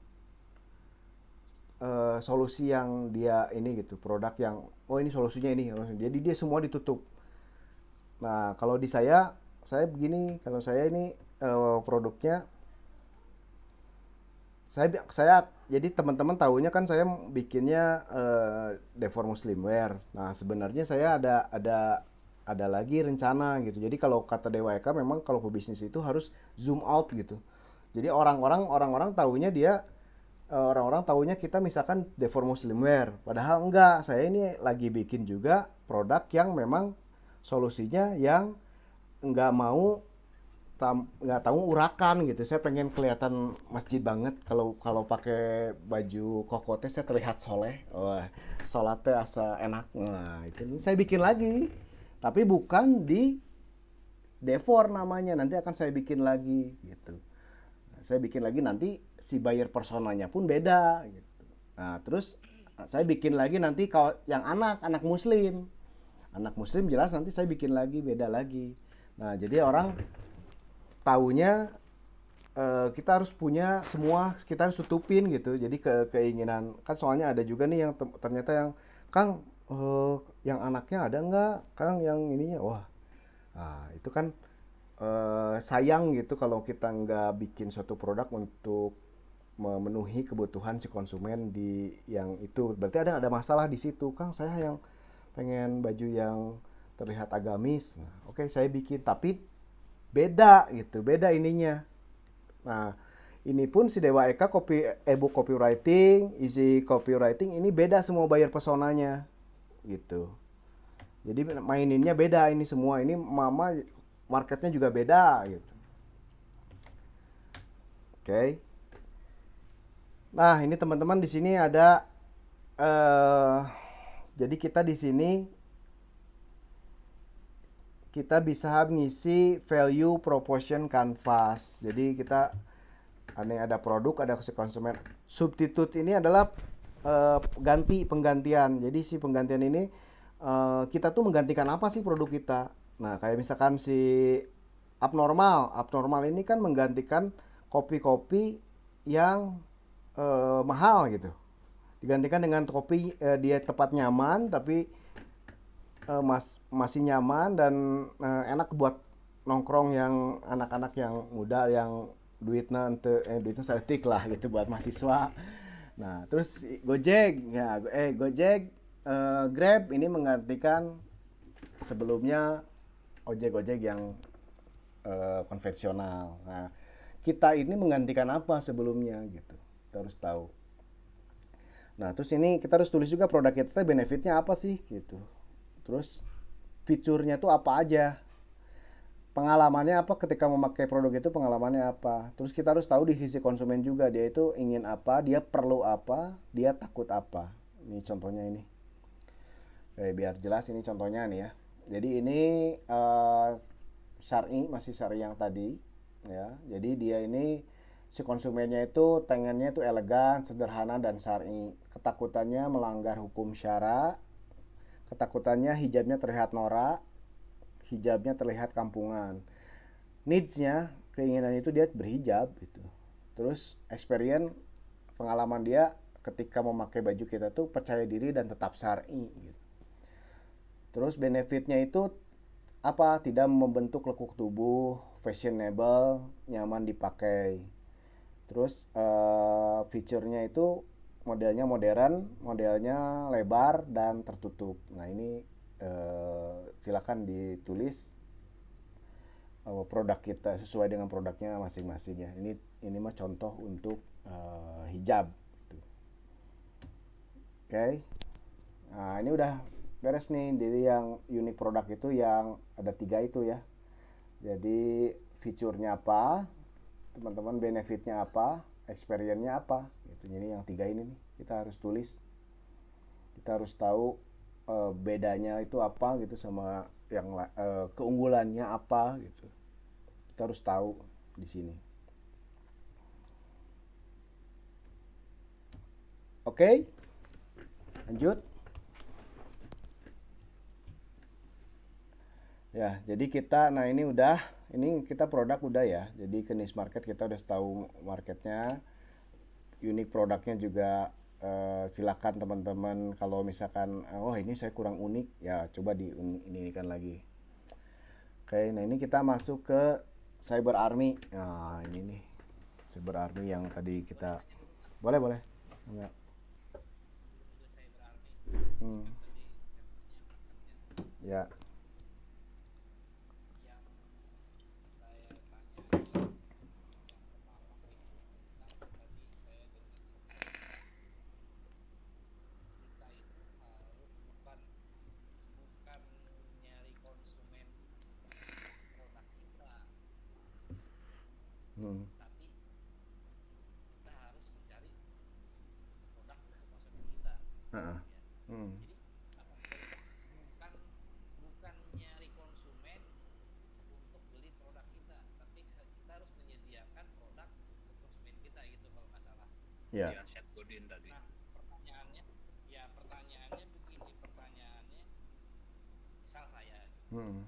solusi yang dia ini gitu, produk yang oh ini solusinya ini, jadi dia semua ditutup. Nah kalau di saya begini, kalau saya ini produknya saya jadi teman-teman tahunya kan saya bikinnya Devor Muslimwear. Nah sebenarnya saya ada lagi rencana gitu. Jadi kalau kata DWK memang kalau pebisnis itu harus zoom out gitu. Jadi orang-orang tahunya dia orang-orang tahunya kita misalkan Devor Muslimwear. Padahal enggak, saya ini lagi bikin juga produk yang memang solusinya yang nggak mau nggak tahu urakan gitu. Saya pengen kelihatan masjid banget kalau kalau pakai baju kokote, saya terlihat soleh. Wah, sholatnya asa enak. Nah itu saya bikin lagi, tapi bukan di Devor namanya, nanti akan saya bikin lagi gitu. Nah, saya bikin lagi nanti si buyer personanya pun beda gitu. Nah terus saya bikin lagi nanti kalau yang anak muslim, anak muslim jelas nanti saya bikin lagi beda lagi. Nah jadi orang taunya kita harus punya semua, kita harus tutupin gitu. Jadi keinginan kan, soalnya ada juga nih yang ternyata yang Kang, yang anaknya ada nggak Kang, yang ininya, wah, nah, itu kan sayang gitu kalau kita nggak bikin suatu produk untuk memenuhi kebutuhan si konsumen di yang itu. Berarti ada masalah di situ. Kang, saya yang pengen baju yang terlihat agamis. Nah, oke, saya bikin tapi beda gitu, beda ininya. Nah, ini pun si Dewa Eka ebook copywriting, isi copywriting ini beda semua buyer personanya gitu. Jadi maininnya beda ini semua. Ini mama marketnya juga beda gitu. Oke. Nah, ini teman-teman di sini ada eh jadi kita di sini kita bisa ngisi value proportion canvas. Jadi kita ada produk, ada si konsumen. Substitute ini adalah penggantian. Jadi si penggantian ini kita tuh menggantikan apa sih produk kita? Nah, kayak misalkan si abnormal ini kan menggantikan kopi-kopi yang mahal gitu. Digantikan dengan kopi dia tepat nyaman tapi masih nyaman dan enak buat nongkrong, yang anak-anak yang muda yang duitnya setik lah gitu buat mahasiswa. Nah terus Gojek ya, Gojek, Grab ini menggantikan sebelumnya ojek-ojek yang konvensional. Nah kita ini menggantikan apa sebelumnya gitu, kita harus tahu. Nah terus ini kita harus tulis juga produk kita benefitnya apa sih gitu. Terus fiturnya tuh apa aja, pengalamannya apa ketika memakai produk itu, pengalamannya apa. Terus kita harus tahu di sisi konsumen juga, dia itu ingin apa, dia perlu apa, dia takut apa. Ini contohnya ini. Oke, biar jelas ini contohnya nih ya. Jadi ini syar'i, masih syar'i yang tadi ya. Jadi dia ini si konsumennya itu pengennya itu elegan, sederhana dan syar'i. Ketakutannya melanggar hukum syara, ketakutannya hijabnya terlihat norak, hijabnya terlihat kampungan. Needs-nya, keinginan itu dia berhijab gitu. Terus experience, pengalaman dia ketika memakai baju kita tuh percaya diri dan tetap syar'i gitu. Terus benefitnya itu apa? Tidak membentuk lekuk tubuh, fashionable, nyaman dipakai. Terus feature-nya itu modelnya modern, modelnya lebar dan tertutup. Nah ini silakan ditulis produk kita sesuai dengan produknya masing-masing ya. Ini mah contoh untuk hijab. Gitu. Oke. Nah ini udah beres nih. Jadi yang unik produk itu yang ada 3 itu ya. Jadi fiturnya apa, teman-teman, benefitnya apa, experience-nya apa gitu. Jadi yang tiga ini nih kita harus tulis, kita harus tahu bedanya itu apa gitu sama yang keunggulannya apa gitu, kita harus tahu di sini. Oke, lanjut. Ya, jadi kita, nah ini kita produk udah ya. Jadi ke niche market kita udah tahu marketnya, unik produknya juga. Silakan teman-teman kalau misalkan, oh ini saya kurang unik, ya coba ini kan lagi. Oke, nah ini kita masuk ke Cyber Army. Nah ini nih, Cyber Army yang tadi kita, boleh boleh. Enggak. Hmm, ya. Hmm, uh-uh. Hmm, ya. Ya, Chef Godin tadi. Hmm,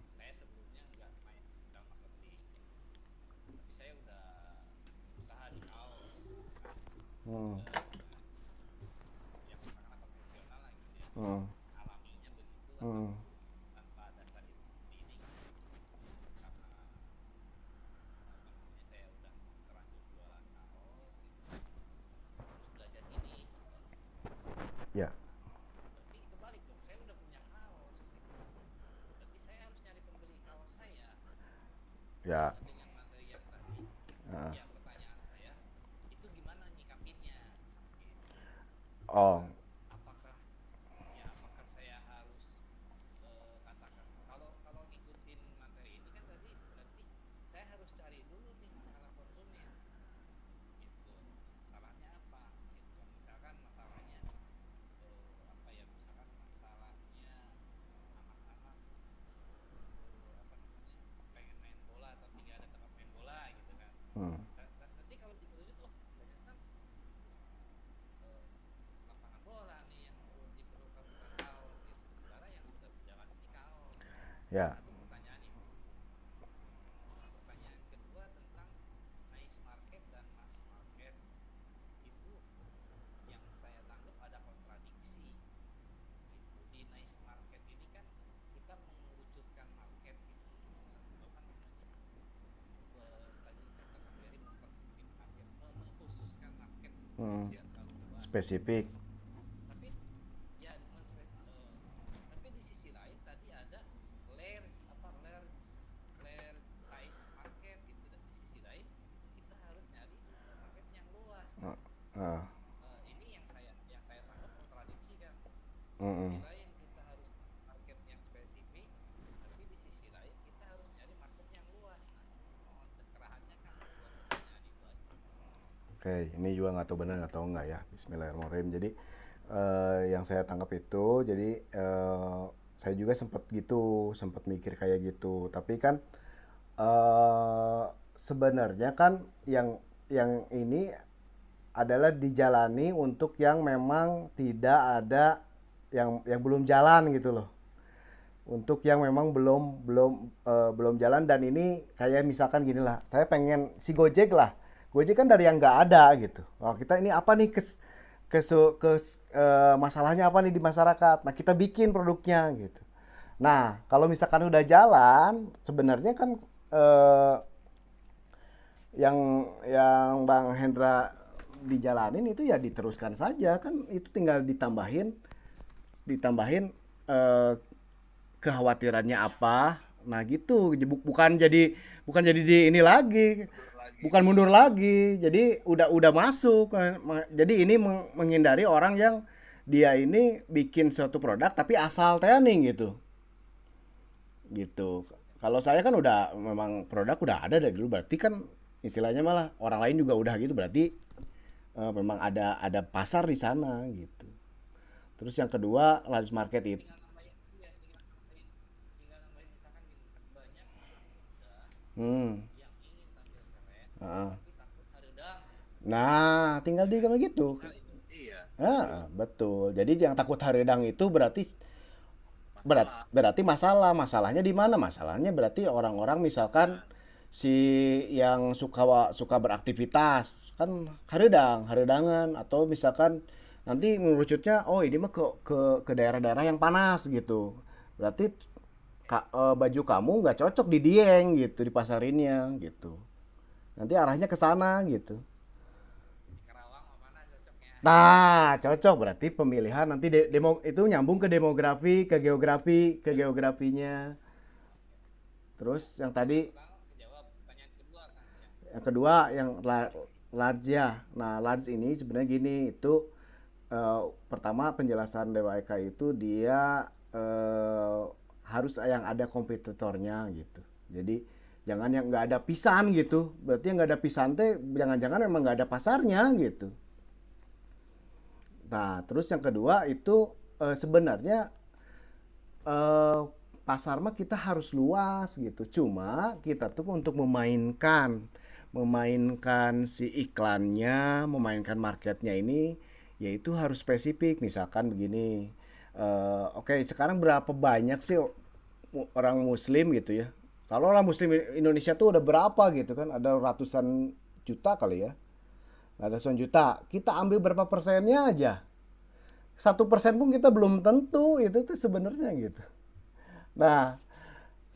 hmm, hmm, hmm, ya. Ya. uh, oh. Hmm, ya. Hmm, Ya, spesifik. uh, uh, mm-mm. Oke, ini juga nggak tahu benar nggak tahu nggak ya. Bismillahirrahmanirrahim. Jadi yang saya tangkap itu, jadi saya juga sempat gitu, sempat mikir kayak gitu. Tapi kan eh sebenarnya kan yang ini adalah dijalani untuk yang memang tidak ada, yang belum jalan gitu loh. Untuk yang memang belum belum belum jalan, dan ini kayak misalkan gini lah, saya pengen si Gojek lah. Gojek kan dari yang nggak ada gitu. Wah, kita ini apa nih masalahnya apa nih di masyarakat. Nah, kita bikin produknya gitu. Nah, kalau misalkan udah jalan, sebenarnya kan eh, yang Bang Hendra dijalanin itu ya diteruskan saja kan, itu tinggal ditambahin eh, kekhawatirannya apa. Nah gitu, bukan jadi di ini lagi, mundur lagi. bukan mundur lagi, jadi udah masuk. Jadi ini menghindari orang yang dia ini bikin suatu produk tapi asal training gitu. Kalau saya kan udah memang produk udah ada dari dulu, berarti kan istilahnya malah orang lain juga udah gitu, berarti memang ada pasar di sana gitu. Terus yang kedua large market itu. tinggal nambahin iya tinggal nambahin misalkan gini banyak anak muda Hmm. yang ingin tampil keren Heeh. tapi takut hareudang Nah, tinggal di kayak gitu. misal itu Iya, Ah, betul. betul. Jadi yang takut haredang itu berarti Masalah. berarti masalah. Masalahnya di mana? Masalahnya berarti orang-orang misalkan Nah, si yang suka suka beraktivitas kan haredang, haredangan atau misalkan nanti mengerucutnya oh ini mah ke daerah-daerah yang panas gitu. Berarti baju kamu nggak cocok di Dieng gitu dipasarinnya gitu. Nanti arahnya ke sana gitu. di Karawang apa mana cocoknya Nah, cocok berarti pemilihan nanti itu nyambung ke demografi, ke geografinya. Terus yang pertanyaan tadi pertama kejawab pertanyaan kedua kan yang kedua yang large ya. Nah, large ini sebenarnya gini, itu pertama penjelasan Dewa Eka itu dia harus yang ada kompetitornya gitu. Jadi jangan yang nggak ada pisan gitu. Berarti yang nggak ada pisan teh jangan-jangan emang nggak ada pasarnya gitu. Nah, terus yang kedua itu sebenarnya eh, pasar mah kita harus luas gitu. Cuma kita tuh untuk memainkan si iklannya, memainkan marketnya ini, yaitu harus spesifik. Misalkan begini, oke sekarang berapa banyak sih orang Muslim gitu ya? Kalau orang Muslim Indonesia tuh udah berapa gitu kan? Ada ratusan juta kali ya? Ada ratusan juta. Kita ambil berapa persennya aja? 1% pun kita belum tentu itu tuh sebenarnya gitu. Nah,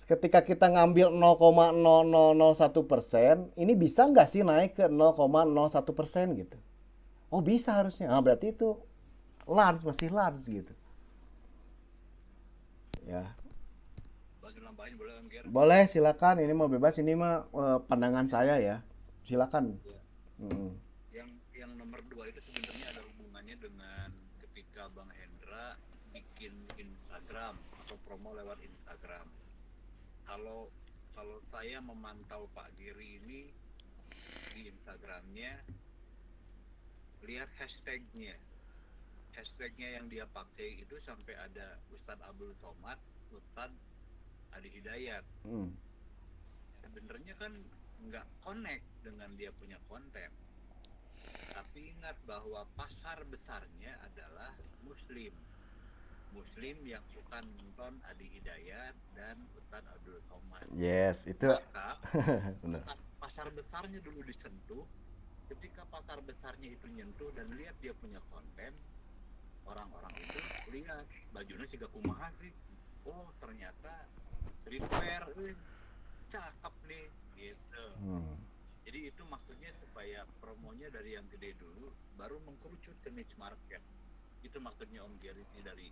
ketika kita ngambil 0,0001%, ini bisa nggak sih naik ke 0,01% gitu? Oh bisa harusnya. Nah, berarti itu large, masih large gitu. Ya, bantu nambahin boleh Om Ger? boleh silakan. Ini mau bebas. Ini mah pandangan saya ya. Silakan. Ya. Mm. Yang nomor dua itu sebenarnya ada hubungannya dengan ketika Bang Hendra bikin Instagram atau promo lewat Instagram. Kalau kalau saya memantau Pak Giri ini di Instagramnya, lihat hashtagnya. Hashtagnya yang dia pakai itu sampai ada Ustadz Abdul Somad, Ustadz Adi Hidayat. Mm. Sebenarnya kan nggak connect dengan dia punya konten. Tapi ingat bahwa pasar besarnya adalah Muslim. Muslim yang suka nonton Adi Hidayat dan Ustadz Abdul Somad. Yes, itu Maka benar. pasar besarnya dulu disentuh. Ketika pasar besarnya itu nyentuh dan lihat dia punya konten, orang-orang itu lihat bajunya sih gak kumaha sih. Oh ternyata streetwear, cakep nih gitu. Hmm. Jadi itu maksudnya supaya promonya dari yang gede dulu, baru mengkerucut ke niche market. Itu maksudnya Om Gary sih dari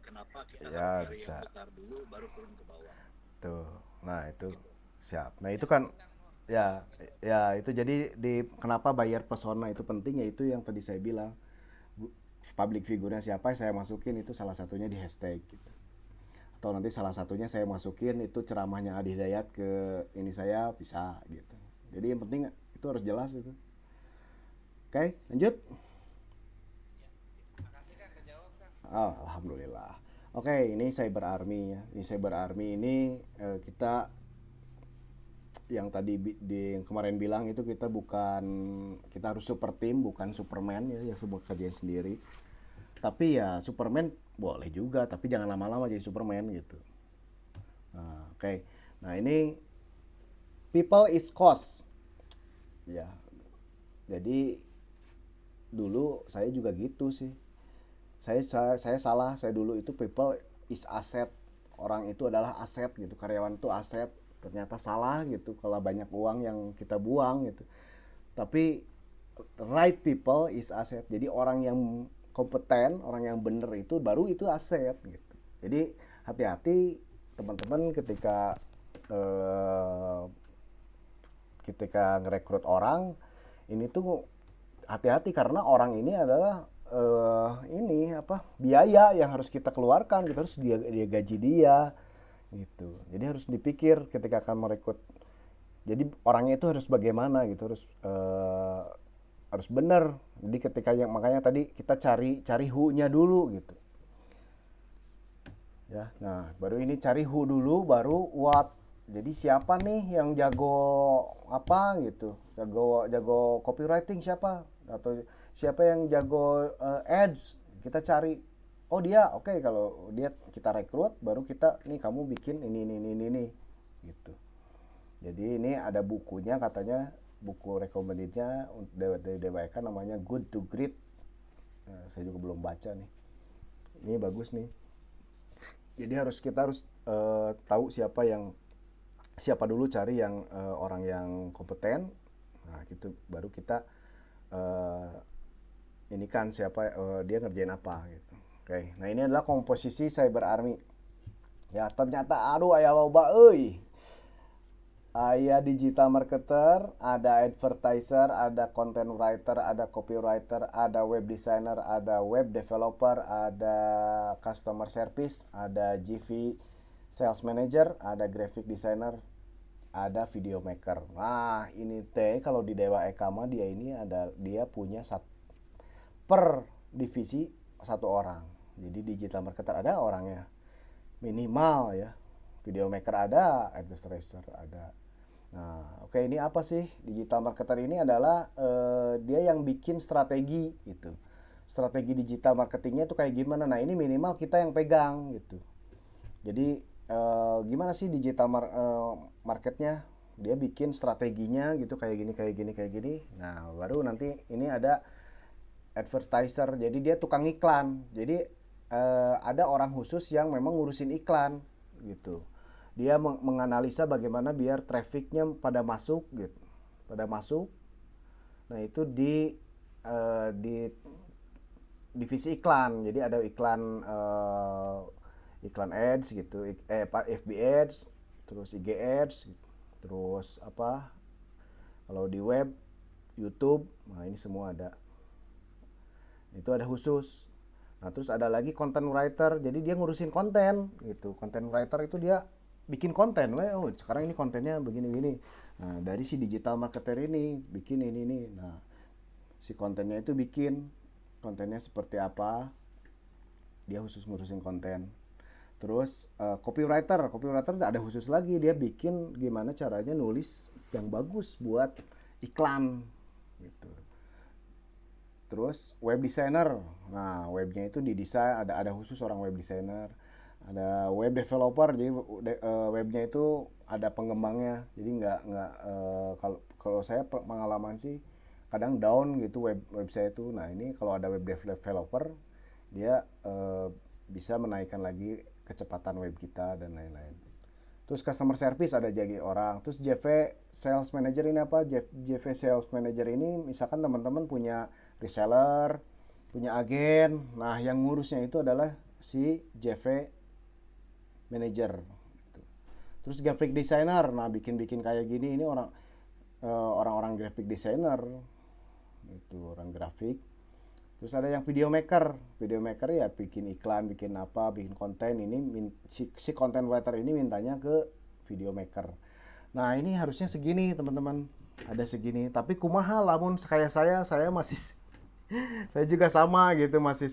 kenapa kita harus Ya cari yang bisa. besar dulu, baru turun ke bawah. Tuh. Nah, itu Gitu. siap. Nah, itu kan nyambung kan oh, ya ya itu jadi di kenapa bayar persona itu penting ya itu yang tadi saya bilang. Public figurnya siapa saya masukin itu salah satunya di hashtag gitu. Atau nanti salah satunya saya masukin itu ceramahnya Adi Hidayat ke ini saya bisa gitu. Jadi yang penting itu harus jelas itu. Oke, lanjut. ya sip makasih Kang kejawab Kang Oh, alhamdulillah. Oke, ini Cyber Army ya. Ini Cyber Army ini kita yang tadi yang kemarin bilang itu kita bukan kita harus super team bukan Superman ya yang semua kerjaan sendiri. Tapi ya Superman boleh juga, tapi jangan lama-lama jadi Superman gitu. Nah, oke. Nah, ini people is cost. Ya. Jadi dulu saya juga gitu sih. Saya salah, saya dulu itu people is asset. Orang itu adalah aset gitu, karyawan itu aset. Ternyata salah gitu kalau banyak uang yang kita buang gitu. Tapi right people is asset. Jadi orang yang kompeten, orang yang bener itu baru itu aset gitu. Jadi hati-hati teman-teman eh, ketika ngerekrut orang ini tuh hati-hati karena orang ini adalah ini apa biaya yang harus kita keluarkan kita harus dia gaji dia gitu jadi harus dipikir ketika akan merekrut Jadi orangnya itu harus bagaimana gitu, harus benar. Jadi ketika yang makanya tadi kita cari who-nya dulu gitu. Ya, nah baru ini cari who dulu, baru what. Jadi siapa nih yang jago apa gitu, jago jago copywriting siapa, atau siapa yang jago ads, kita cari. Oh dia, oke, kalau dia kita rekrut, baru kita nih kamu bikin ini gitu. Jadi ini ada bukunya katanya, buku recommendednya dari DWK namanya Good to Great. Nah, saya juga belum baca nih. Ini bagus nih. Jadi kita harus tahu siapa dulu, cari yang orang yang kompeten. Nah, gitu baru kita eh, ini kan siapa dia ngerjain apa gitu. Oke. Nah, ini adalah komposisi Cyber Army. Ya, ternyata aduh aya loba euy. Aya digital marketer, ada advertiser, ada content writer, ada copywriter, ada web designer, ada web developer, ada customer service, ada GV sales manager, ada graphic designer, ada video maker. Nah, ini teh kalau di Dewa Eka mah dia punya per divisi satu orang. Jadi digital marketer ada orangnya minimal ya. Video maker ada, advertiser ada. Nah, oke, ini apa sih? Digital marketer ini adalah dia yang bikin strategi gitu. Strategi digital marketingnya itu kayak gimana? Nah, ini minimal kita yang pegang gitu. Jadi gimana sih digital marketnya? Dia bikin strateginya gitu, kayak gini, kayak gini, kayak gini. Nah, baru nanti ini ada advertiser. Jadi dia tukang iklan. Jadi ada orang khusus yang memang ngurusin iklan gitu. Dia menganalisa bagaimana biar trafficnya pada masuk gitu, pada masuk. Nah, itu di divisi iklan. Jadi ada iklan ads gitu, FB ads, terus IG ads, terus apa, kalau di web, YouTube. Nah, ini semua ada. Itu ada khusus. Nah, terus ada lagi content writer. Jadi dia ngurusin konten gitu. Content writer itu dia bikin konten. Oh, sekarang ini kontennya begini-begini. Nah, dari si digital marketer ini bikin ini. Nah, si kontennya itu bikin kontennya seperti apa. Dia khusus ngurusin konten. Terus copywriter ada khusus lagi, dia bikin gimana caranya nulis yang bagus buat iklan gitu. Terus web designer, nah webnya itu didesain, ada khusus orang web designer. Ada web developer, jadi webnya itu ada pengembangnya. Jadi nggak kalau saya pengalaman sih kadang down gitu website itu. Nah, ini kalau ada web developer, dia bisa menaikkan lagi kecepatan web kita dan lain-lain. Terus customer service ada jadi orang. Terus JV sales manager ini apa? JV sales manager ini misalkan teman-teman punya reseller, punya agen. Nah, yang ngurusnya itu adalah si JV manager. Terus graphic designer. Nah, bikin-bikin kayak gini ini orang-orang graphic designer. Itu orang grafik. Terus ada yang video maker ya bikin iklan, bikin apa, bikin konten. Ini si content writer ini mintanya ke video maker. Nah, ini harusnya segini teman-teman, ada segini. Tapi kumaha lamun kayak saya masih saya juga sama gitu, masih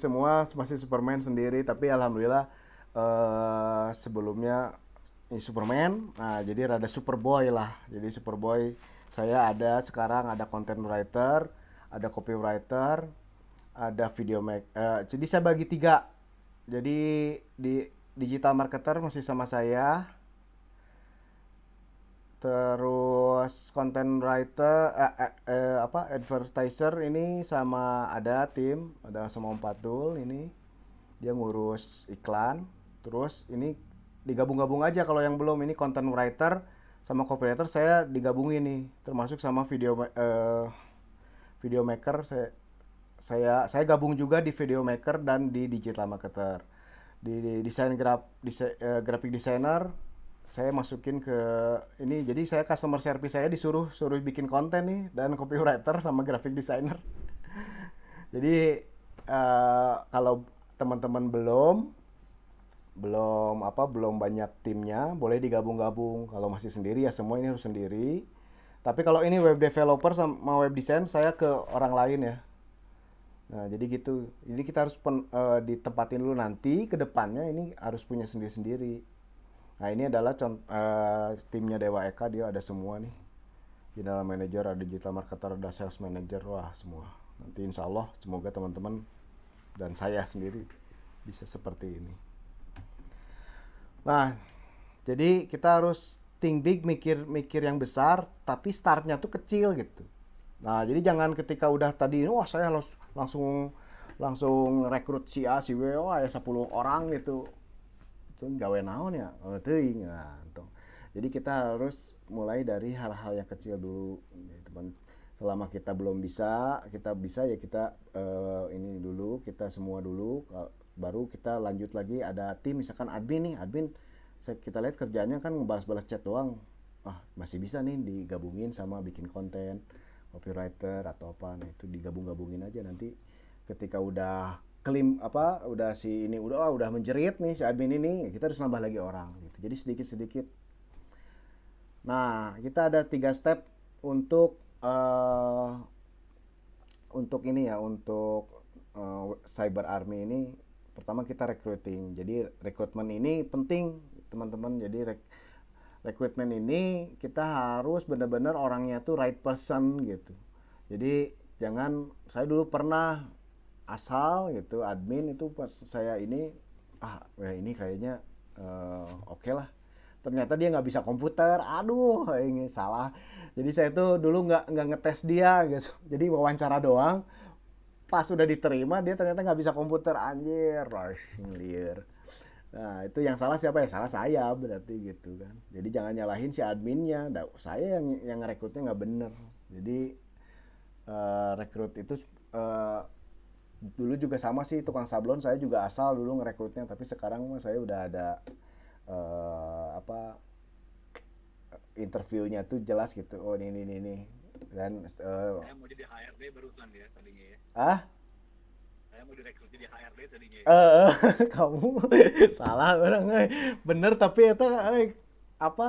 Superman sendiri. Tapi alhamdulillah sebelumnya ini Superman. Nah, jadi rada Superboy lah. Jadi Superboy saya sekarang ada content writer, ada copywriter, ada video jadi saya bagi 3. Jadi di digital marketer masih sama saya, terus content writer advertiser ini sama ada tim, ada sama Om Patul ini dia ngurus iklan. Terus ini digabung-gabung aja, kalau yang belum ini content writer sama copywriter saya digabungin nih, termasuk sama video maker saya gabung juga di video maker dan di digital marketer. Di graphic designer saya masukin ke ini. Jadi saya customer service saya suruh bikin konten nih, dan copywriter sama graphic designer. Jadi kalau teman-teman belum banyak timnya, boleh digabung-gabung. Kalau masih sendiri ya semua ini harus sendiri. Tapi kalau ini web developer sama web design saya ke orang lain ya. Nah, jadi gitu. Jadi kita harus ditempatin dulu, nanti ke depannya ini harus punya sendiri-sendiri. Nah, ini adalah timnya Dewa Eka, dia ada semua nih. General manager, ada digital marketer, ada sales manager, wah semua. Nanti insya Allah semoga teman-teman dan saya sendiri bisa seperti ini. Nah, jadi kita harus think big, mikir yang besar, tapi startnya tuh kecil gitu. Nah, jadi jangan ketika udah tadi, wah saya langsung langsung rekrut si A, si B, wah ya 10 orang gitu. Itu gawe naon ya? Oh, teuing. Nah, tuh. Jadi kita harus mulai dari hal-hal yang kecil dulu, teman. Selama kita belum bisa, kita bisa ya kita ini dulu, kita semua dulu, baru kita lanjut lagi. Ada tim, misalkan admin nih, admin kita lihat kerjanya kan ngebalas-balas chat doang. Ah, masih bisa nih digabungin sama bikin konten, copywriter atau apa. Nah, itu digabung-gabungin aja nanti ketika udah udah si ini udah menjerit nih si admin ini, kita harus nambah lagi orang gitu. Jadi sedikit-sedikit. Nah, kita ada 3 step untuk ini ya, untuk cyber army ini. Pertama kita recruiting. Jadi rekrutmen ini penting, teman-teman. Jadi rekrutmen ini kita harus benar-benar orangnya tuh right person gitu. Jadi jangan, saya dulu pernah asal gitu admin itu pas saya ini ya ini kayaknya oke lah, ternyata dia nggak bisa komputer, aduh ini salah. Jadi saya tuh dulu nggak ngetes dia gitu, jadi wawancara doang, pas udah diterima dia ternyata nggak bisa komputer, anjir liar. Nah, itu yang salah siapa ya? Salah saya berarti gitu kan. Jadi jangan nyalahin si adminnya. Saya yang rekrutnya nggak bener. Jadi rekrut itu dulu juga sama sih, tukang sablon saya juga asal dulu ngerekrutnya, tapi sekarang mah saya udah ada interviewnya tuh jelas gitu. Oh ini dan Saya mau jadi HRD barusan ya tadinya ya. ah Saya mau direkrut jadi HRD tadinya ya. eh kamu salah orang bener, tapi itu apa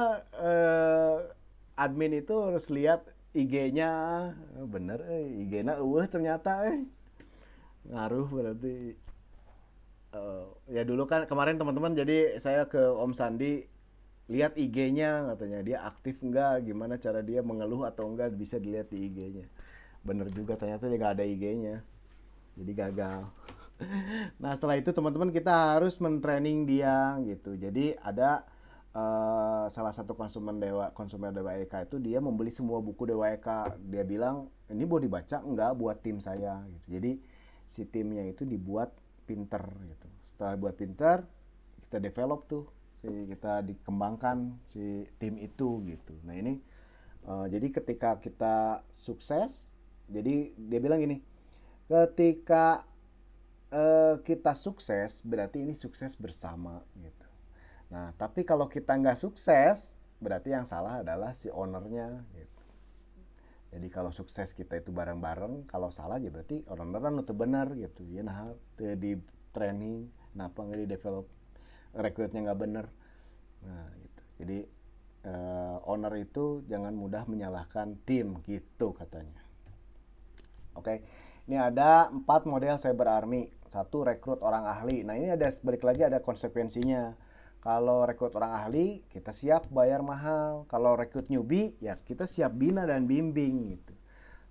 admin itu harus lihat IG-nya bener, IG-nya ternyata ngaruh berarti. Ya dulu kan kemarin teman-teman, jadi saya ke Om Sandi lihat IG-nya, katanya dia aktif enggak, gimana cara dia mengeluh atau enggak, bisa dilihat di IG-nya. Bener juga, ternyata dia nggak ada IG-nya, jadi gagal. Nah setelah itu teman-teman kita harus mentraining dia gitu. Jadi ada salah satu konsumen Dewa Eka itu dia membeli semua buku Dewa Eka. Dia bilang ini mau dibaca enggak buat tim saya gitu. Jadi si timnya itu dibuat pinter gitu. Setelah buat pinter, kita develop tuh, kita dikembangkan si tim itu gitu. Nah ini jadi ketika kita sukses, jadi dia bilang gini, ketika kita sukses berarti ini sukses bersama gitu. Nah tapi kalau kita nggak sukses berarti yang salah adalah si ownernya gitu. Jadi kalau sukses kita itu bareng-bareng, kalau salah ya berarti ownernya itu benar gitu. Ya nah di training, kenapa nggak di develop, rekrutnya nggak benar. Nah gitu. Jadi owner itu jangan mudah menyalahkan tim gitu katanya. Oke, ini ada 4 model cyber army. 1, rekrut orang ahli. Nah ini ada, balik lagi ada konsekuensinya. Kalau rekrut orang ahli, kita siap bayar mahal. Kalau rekrut newbie, ya kita siap bina dan bimbing gitu.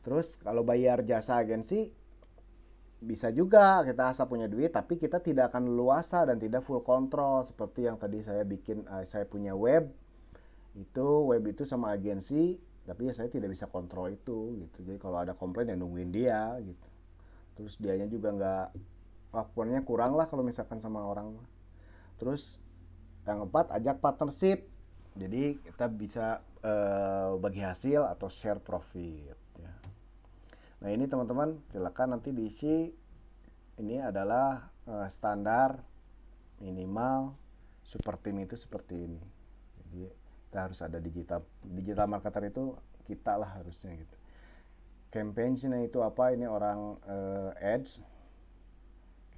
Terus kalau bayar jasa agensi, bisa juga kita asal punya duit, tapi kita tidak akan leluasa dan tidak full kontrol. Seperti yang tadi saya bikin, saya punya web itu sama agensi, tapi ya saya tidak bisa kontrol itu gitu. Jadi kalau ada komplain ya nungguin dia gitu. Terus dianya juga nggak, laporannya kurang lah kalau misalkan sama orang. Terus yang keempat, ajak partnership. Jadi kita bisa bagi hasil atau share profit ya. Nah ini teman-teman silakan nanti diisi. Ini adalah standar minimal super team itu seperti ini. Jadi kita harus ada digital marketer itu kita lah harusnya gitu. Campaign-nya itu apa, ini orang ads.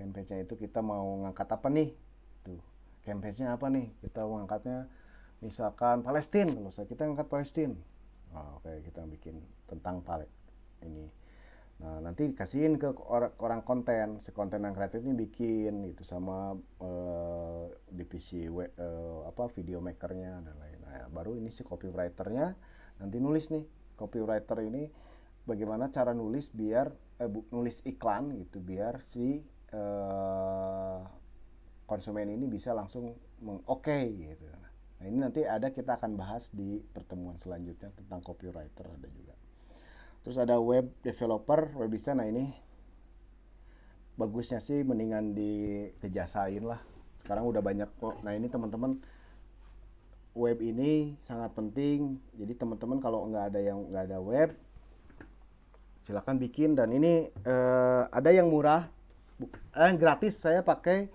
Campaign-nya itu kita mau ngangkat apa nih tuh, campaign-nya apa nih, kita mau ngangkatnya misalkan Palestina, kalau kita ngangkat Palestina, Oh, oke, kita bikin tentang palet ini. Nah, nanti kasihin ke orang konten, si konten yang kreatif ini bikin gitu sama divisi apa video makernya dan lain. Nah, baru ini si copywriternya nanti nulis nih. Copywriter ini bagaimana cara nulis biar nulis iklan gitu biar si konsumen ini bisa langsung oke gitu. Nah, ini nanti kita akan bahas di pertemuan selanjutnya tentang copywriter ada juga. Terus ada web developer, web design. Nah, ini bagusnya sih mendingan dikejasain lah. Sekarang udah banyak kok. Nah, ini teman-teman, web ini sangat penting. Jadi teman-teman kalau nggak ada web, silakan bikin. Dan ini ada yang murah, yang gratis. Saya pakai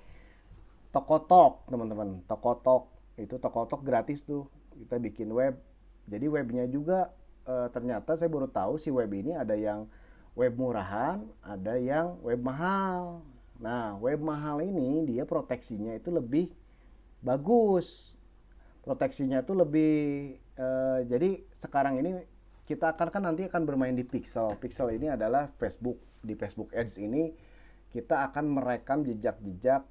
Tokotalk, teman-teman. Tokotalk itu Tokotalk gratis tuh. Kita bikin web. Jadi webnya juga ternyata saya baru tahu si web ini ada yang web murahan, ada yang web mahal. Nah, web mahal ini dia proteksinya itu lebih bagus. Proteksinya itu lebih jadi sekarang ini kita nanti akan bermain di Pixel. Pixel ini adalah Facebook. Di Facebook Ads ini kita akan merekam jejak-jejak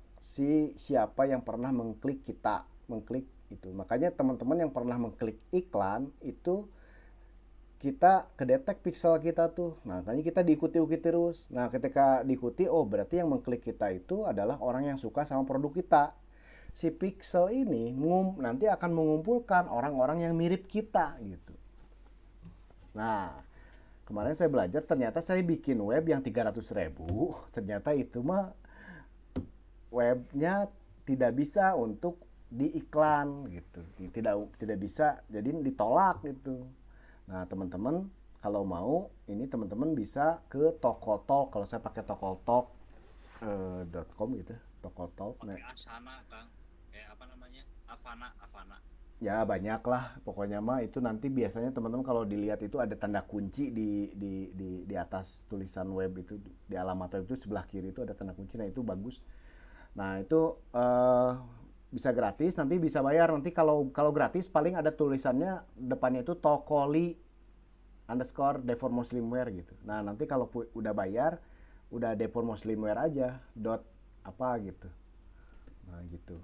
siapa yang pernah mengklik itu. Makanya teman-teman yang pernah mengklik iklan itu kita kedetek pixel kita tuh. Nah, makanya kita diikuti terus. Nah, ketika diikuti, oh berarti yang mengklik kita itu adalah orang yang suka sama produk kita. Si pixel ini nanti akan mengumpulkan orang-orang yang mirip kita gitu. Nah, kemarin saya belajar ternyata saya bikin web yang 300.000, ternyata itu mah webnya tidak bisa untuk diiklan gitu. Tidak bisa, jadi ditolak gitu. Nah, teman-teman kalau mau ini teman-teman bisa ke Tokotalk. Kalau saya pakai tokotalk.com gitu, Tokotalk. Pakai Asana, Kang. Apa namanya? Avana. Ya banyak lah, pokoknya mah itu nanti biasanya teman-teman kalau dilihat itu ada tanda kunci di atas tulisan web itu, di alamat web itu sebelah kiri itu ada tanda kunci. Nah, itu bagus. Nah, itu bisa gratis, nanti bisa bayar. Nanti kalau gratis paling ada tulisannya depannya itu Tokoli underscore Devor Muslimwear gitu. Nah, nanti kalau udah bayar, udah Devor Muslimwear aja dot apa gitu. Nah, gitu.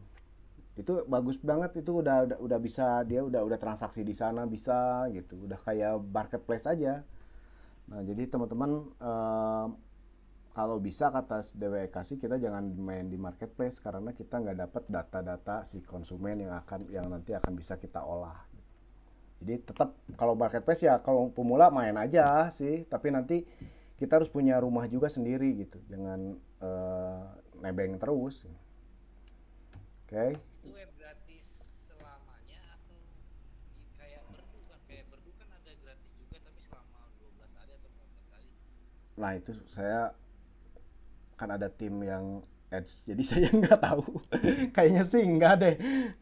Itu bagus banget, itu udah bisa, dia udah transaksi di sana bisa gitu. Udah kayak marketplace aja. Nah, jadi teman-teman kalau bisa kata DWK sih kita jangan main di marketplace karena kita nggak dapat data-data si konsumen yang nanti akan bisa kita olah. Jadi tetap kalau marketplace ya kalau pemula main aja sih, tapi nanti kita harus punya rumah juga sendiri gitu. Jangan nebeng terus. Oke. Itu web gratis selamanya atau kayak Berdu kan? Kayak Berdu kan ada gratis juga tapi selama 12 hari atau 14 hari. Nah, itu saya kan ada tim yang ads, jadi saya nggak tahu. Kayaknya sih nggak deh,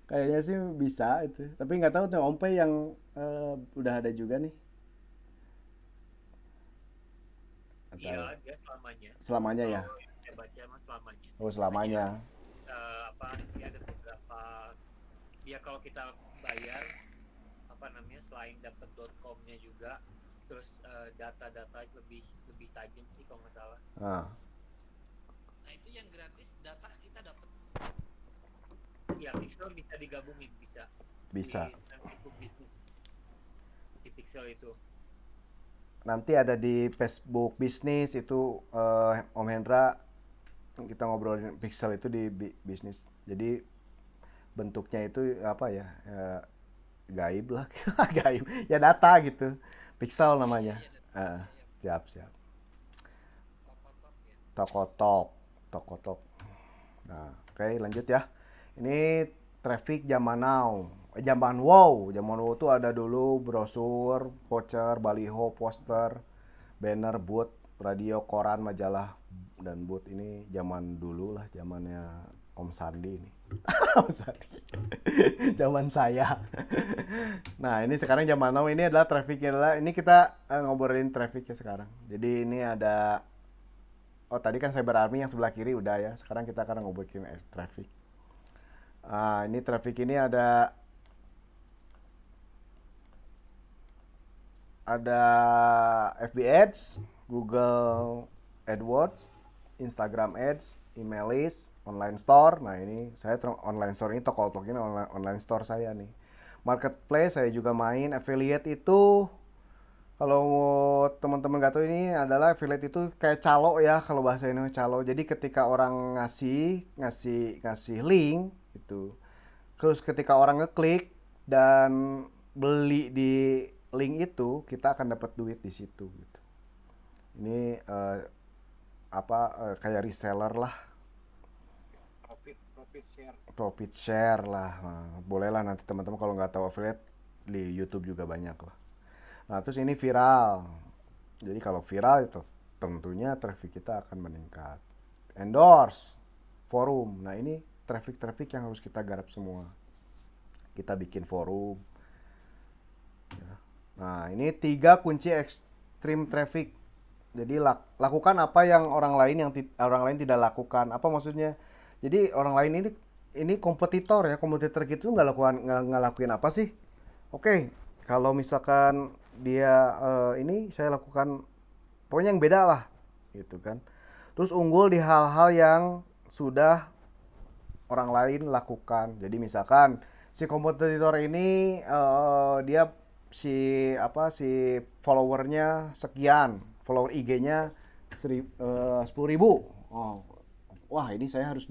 kayaknya sih bisa itu, tapi nggak tahu tuh Ompe yang udah ada juga nih atau Iya, dia selamanya. selamanya ya. Kalau yang saya baca mah selamanya. Oh, Hanya selamanya. dia ada beberapa, ya kalau kita bayar apa namanya selain dapat .com-nya juga, terus data-data lebih tajam sih kalau nggak salah. Nah, Nah, itu yang gratis data kita dapat. Ya, Pixel bisa digabungin, bisa bisa. di Facebook bisnis di Pixel itu. Nanti ada di Facebook bisnis itu Om Hendra kita ngobrolin Pixel itu di bisnis. Jadi bentuknya itu apa ya? Gaib lah, gaib. Ya data gitu. Pixel Iya, namanya. iya data. Eh, Iya, siap. Tokotalk ya. Tokotalk. Nah, oke, lanjut ya. Ini traffic zaman now. Zaman wow. Zaman wow itu ada dulu brosur, voucher, baliho, poster, banner, booth, radio, koran, majalah, dan booth. Ini zaman dulu lah, zamannya Om Sandi ini. Om Sandi. Zaman saya. Nah, ini sekarang zaman now ini adalah trafficnya adalah ini kita ngobrolin trafficnya sekarang. Jadi ini ada tadi kan Cyber Army yang sebelah kiri udah ya. Sekarang kita akan ngobrolin traffic. Ini traffic ini ada ada FB Ads, Google AdWords, Instagram Ads, email list, online store. Nah ini saya online store ini Tokotalk ini online store saya nih. Marketplace saya juga main. Affiliate itu kalau teman-teman gak tahu, ini adalah affiliate itu kayak calo ya, kalau bahasa ini calo. Jadi ketika orang ngasih ngasih ngasih link itu, terus ketika orang ngeklik dan beli di link itu, kita akan dapat duit di situ gitu. Ini kayak reseller lah, Profit share. profit share lah. Nah, bolehlah nanti teman-teman kalau nggak tahu affiliate di YouTube juga banyak lah. Nah, terus ini viral. Jadi kalau viral itu tentunya traffic kita akan meningkat. Endorse, forum. Nah, ini traffic yang harus kita garap semua. Kita bikin forum. Ya. Nah, ini 3 kunci ekstrim traffic. Jadi lakukan apa yang orang lain tidak lakukan. Apa maksudnya? Jadi orang lain ini kompetitor ya, kompetitor gitu nggak lakuin apa sih? Oke, kalau misalkan dia ini saya lakukan pokoknya yang beda lah, gitu kan. Terus unggul di hal-hal yang sudah orang lain lakukan. Jadi misalkan si kompetitor ini dia si followernya sekian, follower IG-nya 10.000. Oh, wah ini saya harus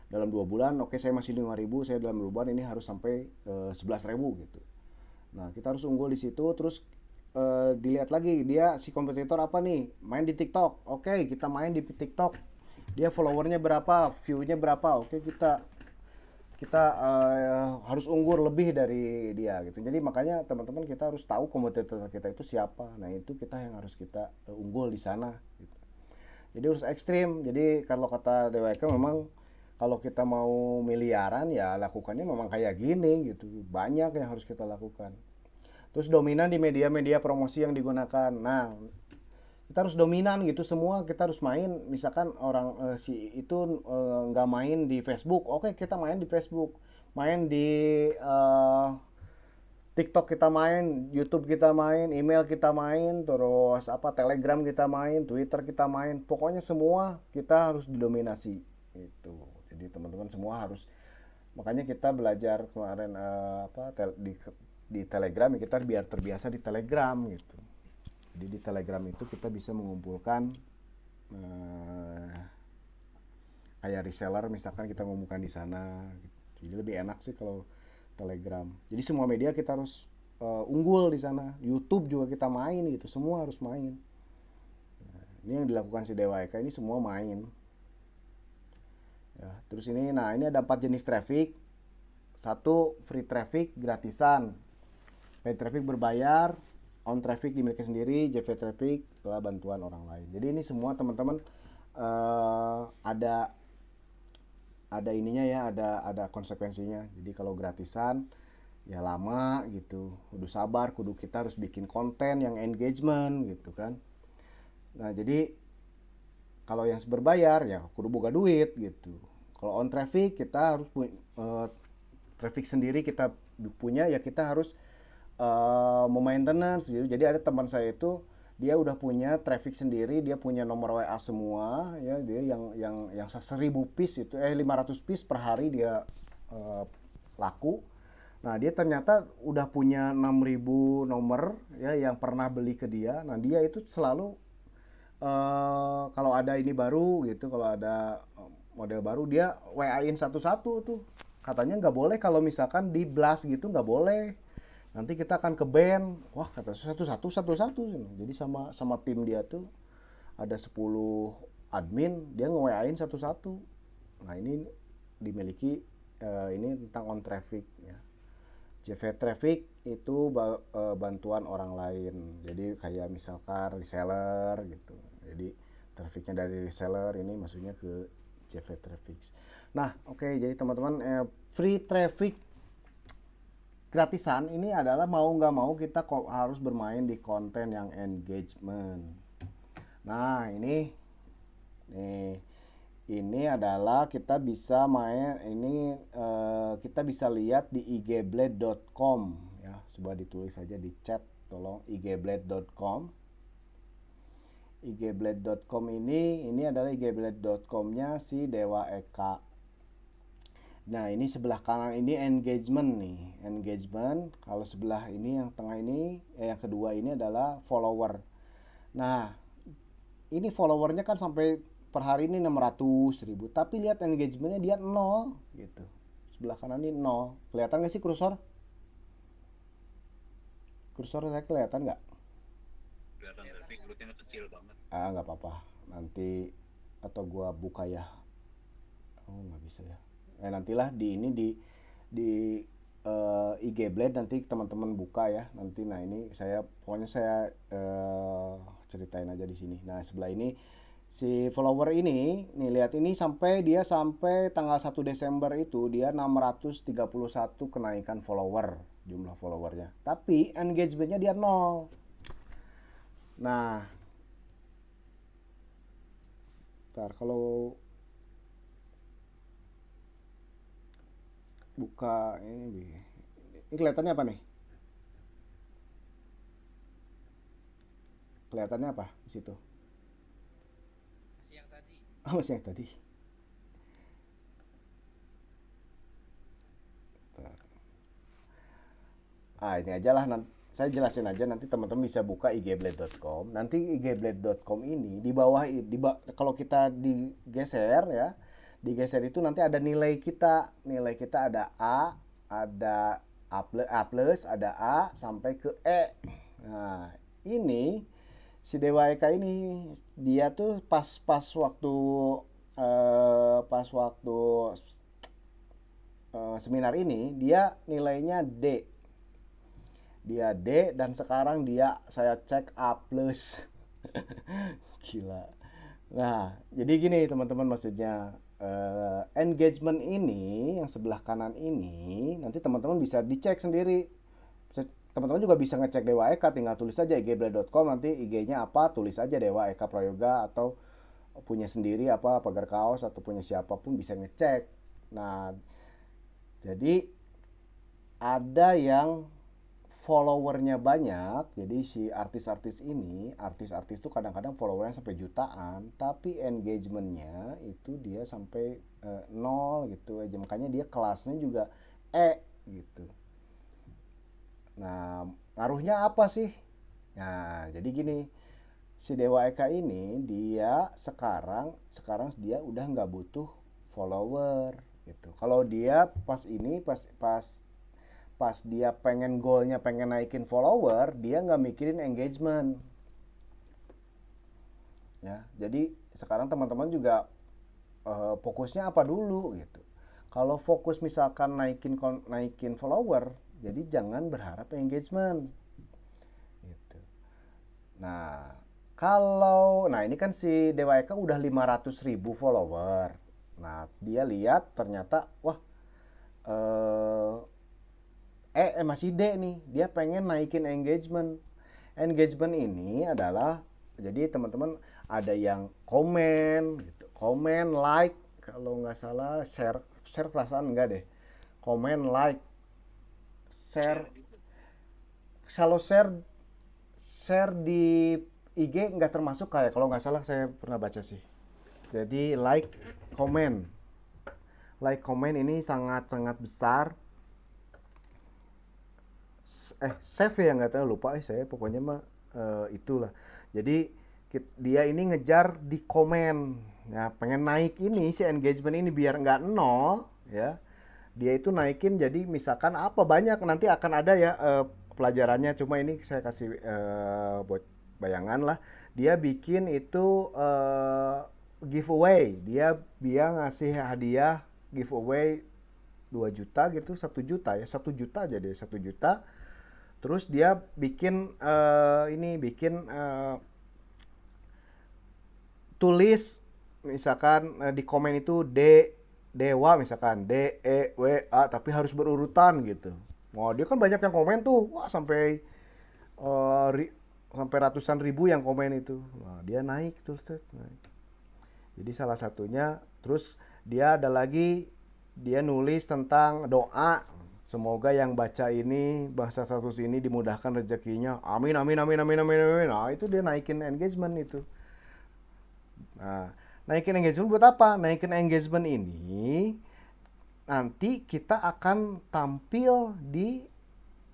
dalam 2 bulan. Oke, saya masih 5.000, saya dalam 2 bulan ini harus sampai 11.000 gitu. Nah, kita harus unggul di situ. Terus dilihat lagi dia si kompetitor apa nih, main di TikTok. Oke, kita main di TikTok, dia followernya berapa, view-nya berapa. Oke, kita harus unggul lebih dari dia gitu. Jadi makanya teman-teman kita harus tahu kompetitor kita itu siapa. Nah, itu kita yang harus kita unggul di sana gitu. Jadi harus ekstrim. Jadi kalau kata DWK memang kalau kita mau miliaran ya lakukannya memang kayak gini gitu. Banyak yang harus kita lakukan. Terus dominan di media-media promosi yang digunakan. Nah, kita harus dominan gitu semua. Kita harus main. Misalkan orang si itu nggak main di Facebook, oke kita main di Facebook. Main di TikTok kita main, YouTube kita main, email kita main, terus Telegram kita main, Twitter kita main. Pokoknya semua kita harus didominasi itu. Jadi teman-teman semua harus, makanya kita belajar kemarin di Telegram ya, kita biar terbiasa di Telegram gitu. Jadi di Telegram itu kita bisa mengumpulkan kayak reseller, misalkan kita ngumumkan di sana gitu. Jadi lebih enak sih kalau Telegram. Jadi semua media kita harus unggul di sana. YouTube juga kita main gitu, semua harus main. Nah, ini yang dilakukan si Dewa Eka ini semua main. Ya, terus ini ada 4 jenis traffic. 1 free traffic, gratisan. Paid traffic berbayar, on traffic dimiliki sendiri, JV traffic setelah bantuan orang lain. Jadi ini semua teman-teman ada ininya ya, ada konsekuensinya. Jadi kalau gratisan ya lama gitu, kudu sabar, kudu kita harus bikin konten yang engagement gitu kan. Nah, jadi kalau yang berbayar ya kudu boga duit gitu. Kalau on traffic kita harus traffic sendiri kita punya ya, kita harus maintenance gitu. Jadi ada teman saya itu dia udah punya traffic sendiri, dia punya nomor WA semua ya, dia yang 1.000 piece itu 500 piece per hari dia laku. Nah, dia ternyata udah punya 6.000 nomor ya yang pernah beli ke dia. Nah, dia itu selalu kalau ada ini baru gitu, kalau ada model baru dia WA-in satu-satu tuh. Katanya nggak boleh kalau misalkan di blast gitu, nggak boleh. Nanti kita akan ke band. Wah, kata satu-satu. Jadi sama tim dia tuh ada 10 admin, dia nge-WA-in satu-satu. Nah, ini dimiliki ini tentang on traffic ya. JV traffic itu bantuan orang lain. Jadi kayak misalkan reseller gitu. Jadi trafficnya dari reseller ini maksudnya ke JV traffic. Nah, oke, jadi teman-teman free traffic gratisan ini adalah mau nggak mau kita harus bermain di konten yang engagement. Nah, ini adalah kita bisa main ini kita bisa lihat di igblade.com ya. Coba ditulis saja di chat tolong igblade.com. igblade.com ini adalah igblade.com-nya si Dewa Eka. Nah, ini sebelah kanan ini engagement nih, engagement. Kalau sebelah ini yang tengah ini, yang kedua ini adalah follower. Nah, ini followernya kan sampai per hari ini 600.000, tapi lihat engagementnya dia 0 gitu. Sebelah kanan ini 0. Kelihatan nggak sih kursor? Kursor saya kelihatan nggak? Kelihatan, tapi grupnya kecil banget. Nggak apa-apa. Nanti atau gua buka ya. Oh, nggak bisa ya. Nantilah di ini di IG Blade nanti teman-teman buka ya. Nanti nah ini pokoknya saya ceritain aja di sini. Nah, sebelah ini si follower ini, nih lihat ini sampai tanggal 1 Desember itu dia 631 kenaikan follower, jumlah followernya. Tapi engagementnya dia 0. Nah, ntar kalau buka ini kelihatannya apa nih? Kelihatannya apa di situ? Masih yang tadi. Masih yang tadi. Ini aja lah, saya jelasin aja, nanti teman-teman bisa buka igblade.com. Nanti igblade.com ini di bawah, kalau kita digeser ya, digeser itu nanti ada nilai kita. Nilai kita ada A, ada A plus, ada A sampai ke E. Nah, ini si Dewa Eka ini dia tuh pas waktu seminar ini dia nilainya D. Dia D dan sekarang saya cek A plus. Gila. Nah, jadi gini teman-teman, maksudnya engagement ini yang sebelah kanan ini nanti teman-teman bisa dicek sendiri. Teman-teman juga bisa ngecek Dewa Eka, tinggal tulis aja igblade.com, nanti IG-nya apa, tulis aja Dewa Eka Prayoga, atau punya sendiri apa pagar kaos atau punya siapapun bisa ngecek. Nah, jadi ada yang followernya banyak, jadi si artis-artis tuh kadang-kadang followernya sampai jutaan, tapi engagementnya itu dia sampai 0 gitu aja, makanya dia kelasnya juga E gitu. Nah, ngaruhnya apa sih? Nah, jadi gini, si Dewa Eka ini dia sekarang dia udah nggak butuh follower gitu. Kalau dia pas dia pengen goalnya pengen naikin follower, dia nggak mikirin engagement ya. Jadi sekarang teman-teman juga fokusnya apa dulu gitu. Kalau fokus misalkan naikin follower, jadi jangan berharap engagement gitu. Nah, ini kan si Dewa Eka udah 500.000 follower. Nah, dia lihat ternyata wah masih D nih, dia pengen naikin engagement. Engagement ini adalah, jadi teman-teman ada yang komen gitu, komen, like, kalau nggak salah share perasaan enggak deh, komen, like, share. Kalau share di IG nggak termasuk kayak, kalau nggak salah saya pernah baca sih. Jadi like, komen ini sangat besar. Save ya, nggak tahu, lupa saya pokoknya mah itulah. Jadi dia ini ngejar di komen ya, pengen naik ini si engagement ini biar nggak 0 ya, dia itu naikin. Jadi misalkan apa, banyak nanti akan ada ya pelajarannya, cuma ini saya kasih buat bayangan lah. Dia bikin itu giveaway, dia ngasih hadiah giveaway 2 juta gitu, 1 juta ya, 1 juta aja deh, 1 juta. Terus dia bikin tulis misalkan di komen itu Dewa, misalkan DEWA, tapi harus berurutan gitu. Wah, dia kan banyak yang komen tuh, wah sampai ratusan ribu yang komen itu. Nah, dia naik tuh, naik. Jadi salah satunya, terus dia ada lagi, dia nulis tentang doa. Semoga yang baca ini, bahasa status ini dimudahkan rezekinya. Amin, amin, amin, amin, amin, amin. Nah, itu dia naikin engagement itu. Nah, naikin engagement buat apa? Naikin engagement ini nanti kita akan tampil di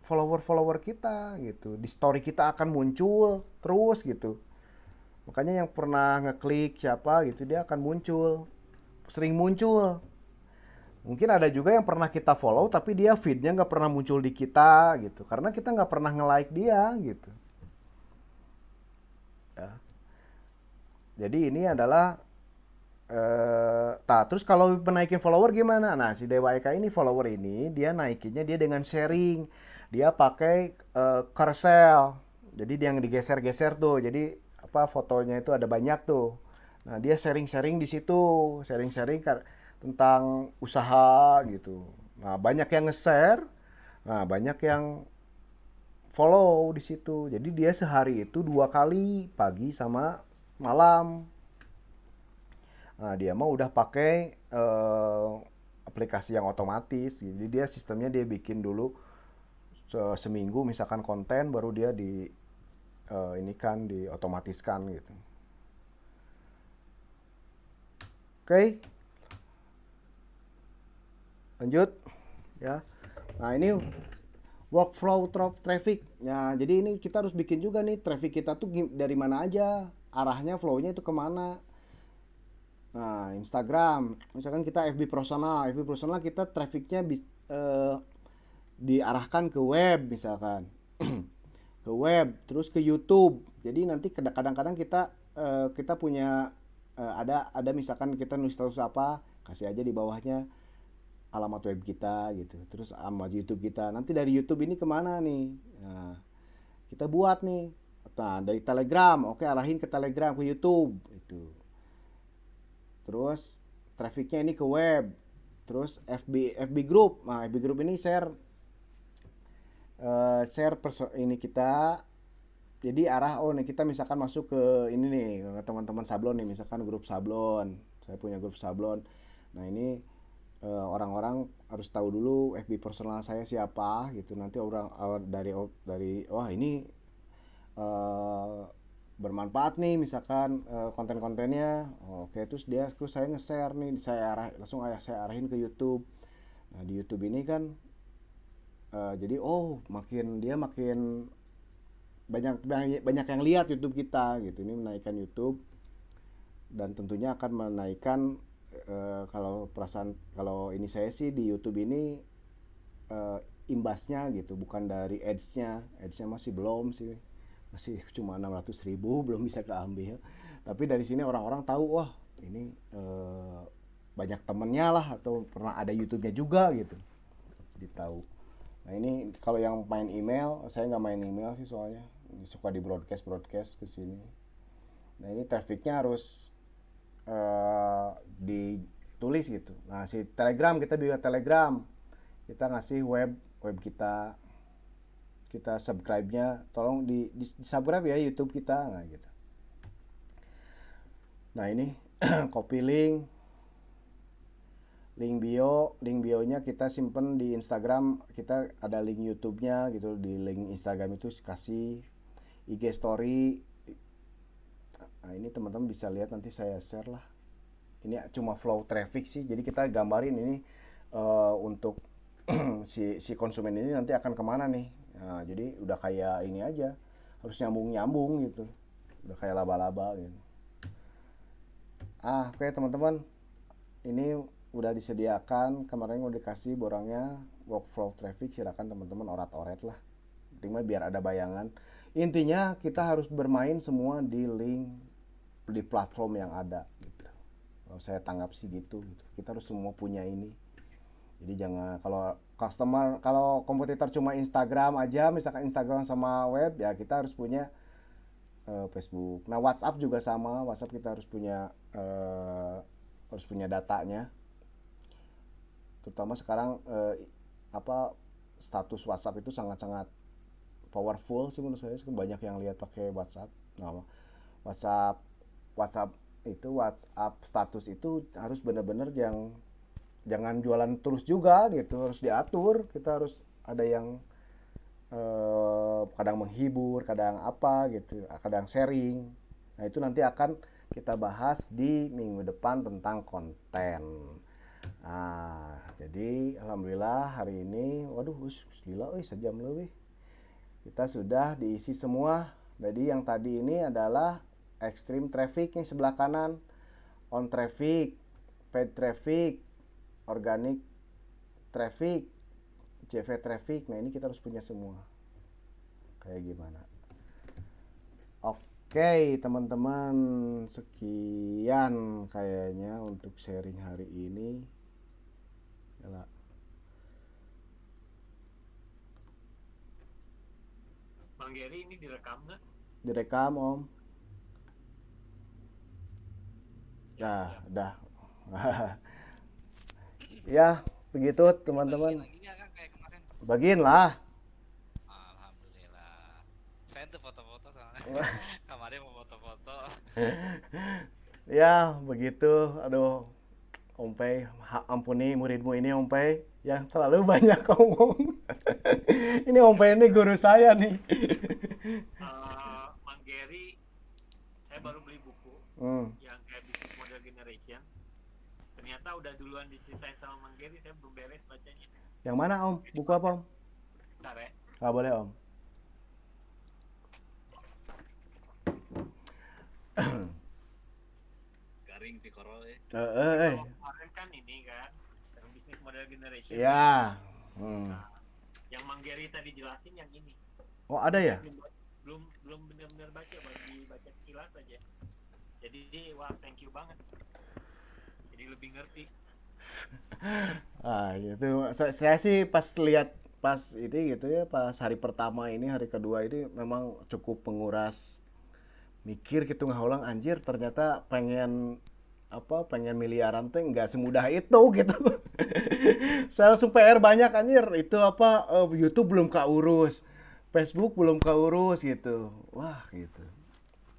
follower-follower kita gitu. Di story kita akan muncul terus gitu. Makanya yang pernah ngeklik siapa gitu dia akan muncul. Sering muncul. Mungkin ada juga yang pernah kita follow tapi dia feednya nggak pernah muncul di kita gitu. Karena kita nggak pernah nge-like dia gitu. Ya. Jadi ini adalah terus kalau penaikin follower gimana? Nah, si Dewa Eka ini follower ini dia naikinnya dia dengan sharing. Dia pakai carousel. Jadi dia yang digeser-geser tuh. Jadi apa fotonya itu ada banyak tuh. Nah, dia sharing-sharing di situ, sharing-sharing tentang usaha gitu. Nah, banyak yang nge-share, nah banyak yang follow di situ. Jadi dia sehari itu 2 kali, pagi sama malam. Nah, dia mah udah pakai aplikasi yang otomatis. Jadi dia sistemnya dia bikin dulu seminggu misalkan konten baru dia ini kan diotomatiskan gitu. Oke, lanjut ya. Nah, ini workflow traffic. Ya, jadi ini kita harus bikin juga nih traffic kita tuh dari mana aja, arahnya flownya itu kemana. Nah, Instagram, misalkan kita FB personal kita trafficnya diarahkan ke web misalkan, ke web, terus ke YouTube. Jadi nanti kadang-kadang kita punya ada misalkan kita nulis status apa, kasih aja di bawahnya alamat web kita gitu, terus alamat YouTube kita. Nanti dari YouTube ini kemana nih? Nah, kita buat nih. Nah, dari Telegram, oke arahin ke Telegram, ke YouTube itu. Terus trafficnya ini ke web. Terus FB group. Nah, FB group ini ini kita. Jadi arah nih kita misalkan masuk ke ini nih teman-teman sablon nih, misalkan grup sablon. Saya punya grup sablon. Nah, ini orang-orang harus tahu dulu FB personal saya siapa gitu. Nanti orang dari wah ini eh, bermanfaat nih misalkan konten-kontennya. Oke, terus saya nge-share nih, langsung saya arahin ke YouTube. Nah, di YouTube ini kan jadi makin banyak banyak yang lihat YouTube kita gitu. Ini menaikkan YouTube dan tentunya akan menaikkan kalau ini saya sih di YouTube ini imbasnya gitu, bukan dari adsnya masih belum sih, masih cuma 600.000 belum bisa keambil. Tapi dari sini orang-orang tahu, wah ini banyak temennya lah atau pernah ada YouTube-nya juga gitu, ditahu. Nah, ini kalau yang main email, saya nggak main email sih soalnya suka di broadcast ke sini. Nah, ini trafficnya harus ditulis gitu. Nah, si Telegram kita bikin Telegram, kita ngasih web kita subscribe-nya tolong di subscribe ya YouTube kita, nah gitu. Nah, ini copy link bionya kita simpen di Instagram, kita ada link YouTube-nya gitu, di link Instagram itu kasih IG story. Nah, ini teman-teman bisa lihat, nanti saya share lah. Ini cuma flow traffic sih, jadi kita gambarin ini untuk si konsumen ini nanti akan kemana nih. Nah, jadi udah kayak ini aja, harus nyambung gitu, udah kayak laba-laba gitu. Oke teman-teman, ini udah disediakan kemarin, udah dikasih borangnya workflow traffic. Silakan teman-teman orat-oret lah, intinya biar ada bayangan. Intinya kita harus bermain semua di link di platform yang ada gitu. Kalau saya tanggap sih gitu. Kita harus semua punya ini. Jadi jangan, kalau kompetitor cuma Instagram aja, misalkan Instagram sama web, ya kita harus punya Facebook. Nah, WhatsApp juga sama. WhatsApp kita harus punya datanya. Terutama sekarang status WhatsApp itu sangat-sangat powerful sih menurut saya. Banyak yang lihat pakai WhatsApp. Nah, WhatsApp WhatsApp status itu harus benar-benar yang jangan jualan terus juga gitu, harus diatur. Kita harus ada yang kadang menghibur, kadang apa gitu, kadang sharing. Nah, itu nanti akan kita bahas di minggu depan tentang konten. Nah, jadi alhamdulillah hari ini, waduh, gila, sejam lebih. Kita sudah diisi semua. Jadi yang tadi ini adalah extreme traffic yang sebelah kanan, on traffic, paid traffic, organic traffic, CV traffic. Nah, ini kita harus punya semua. Kayak gimana? Oke, teman-teman, sekian kayaknya untuk sharing hari ini. Yalah. Bang Gary, ini direkam nggak? Direkam, Om. Ya, Dah. Ya, begitu Siap, ini teman-teman. bagiin lagi nggak Kang kayak kemarin? Bagiin lah. Alhamdulillah. Saya tuh foto-foto soalnya. Kemarin mau foto-foto. Ya, begitu. Aduh, Om Pei, ampuni muridmu ini Om Pei yang terlalu banyak ngomong. Ini Om Pei ini guru saya nih. Bang Gary, saya baru beli buku yang kayak Business Model Generation. Ternyata udah duluan diceritain sama Bang Gary, saya belum beres bacanya. Yang mana Om? Buku apa Om? Bentar ya. Nggak boleh Om. Garing sih korol ya. Kalau kemarin kan ini kan, yang Business Model Generation. Ya. Nah, yang Bang Gary tadi jelasin yang ini. Oh, ada ya? Belum benar-benar baca, baru dibaca sekilas aja. Jadi wah, thank you banget. Jadi lebih ngerti. Gitu. Saya sih pas lihat pas ini gitu ya, pas hari pertama ini, hari kedua ini memang cukup menguras mikir gitu, ngaulang anjir, ternyata pengen miliaran tuh nggak semudah itu gitu. Saya langsung PR banyak anjir, itu YouTube belum keurus, Facebook belum keurus gitu. Wah, gitu.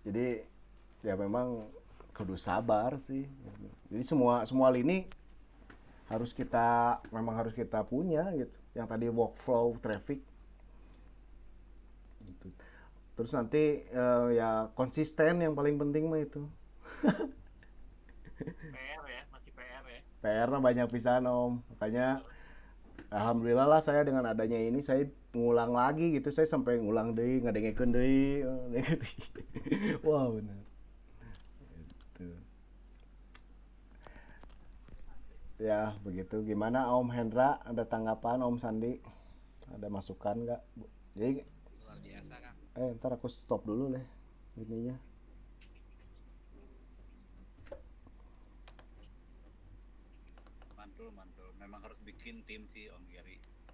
Jadi ya memang kudu sabar sih. Jadi semua lini memang harus kita punya gitu. Yang tadi workflow, traffic gitu. Terus nanti ya konsisten yang paling penting mah itu. PR ya, masih PR ya. PR-nya banyak pisan Om. Makanya alhamdulillah lah saya dengan adanya ini saya ngulang lagi gitu. Saya sampai ngulang deui, ngadengekeun deui. Wah, benar. Gitu. Ya, begitu. Gimana Om Hendra? Ada tanggapan Om Sandi? Ada masukan nggak? Jadi Luar biasa Kang. ntar aku stop dulu deh ininya. Mantul. Memang harus bikin tim sih Om Gary.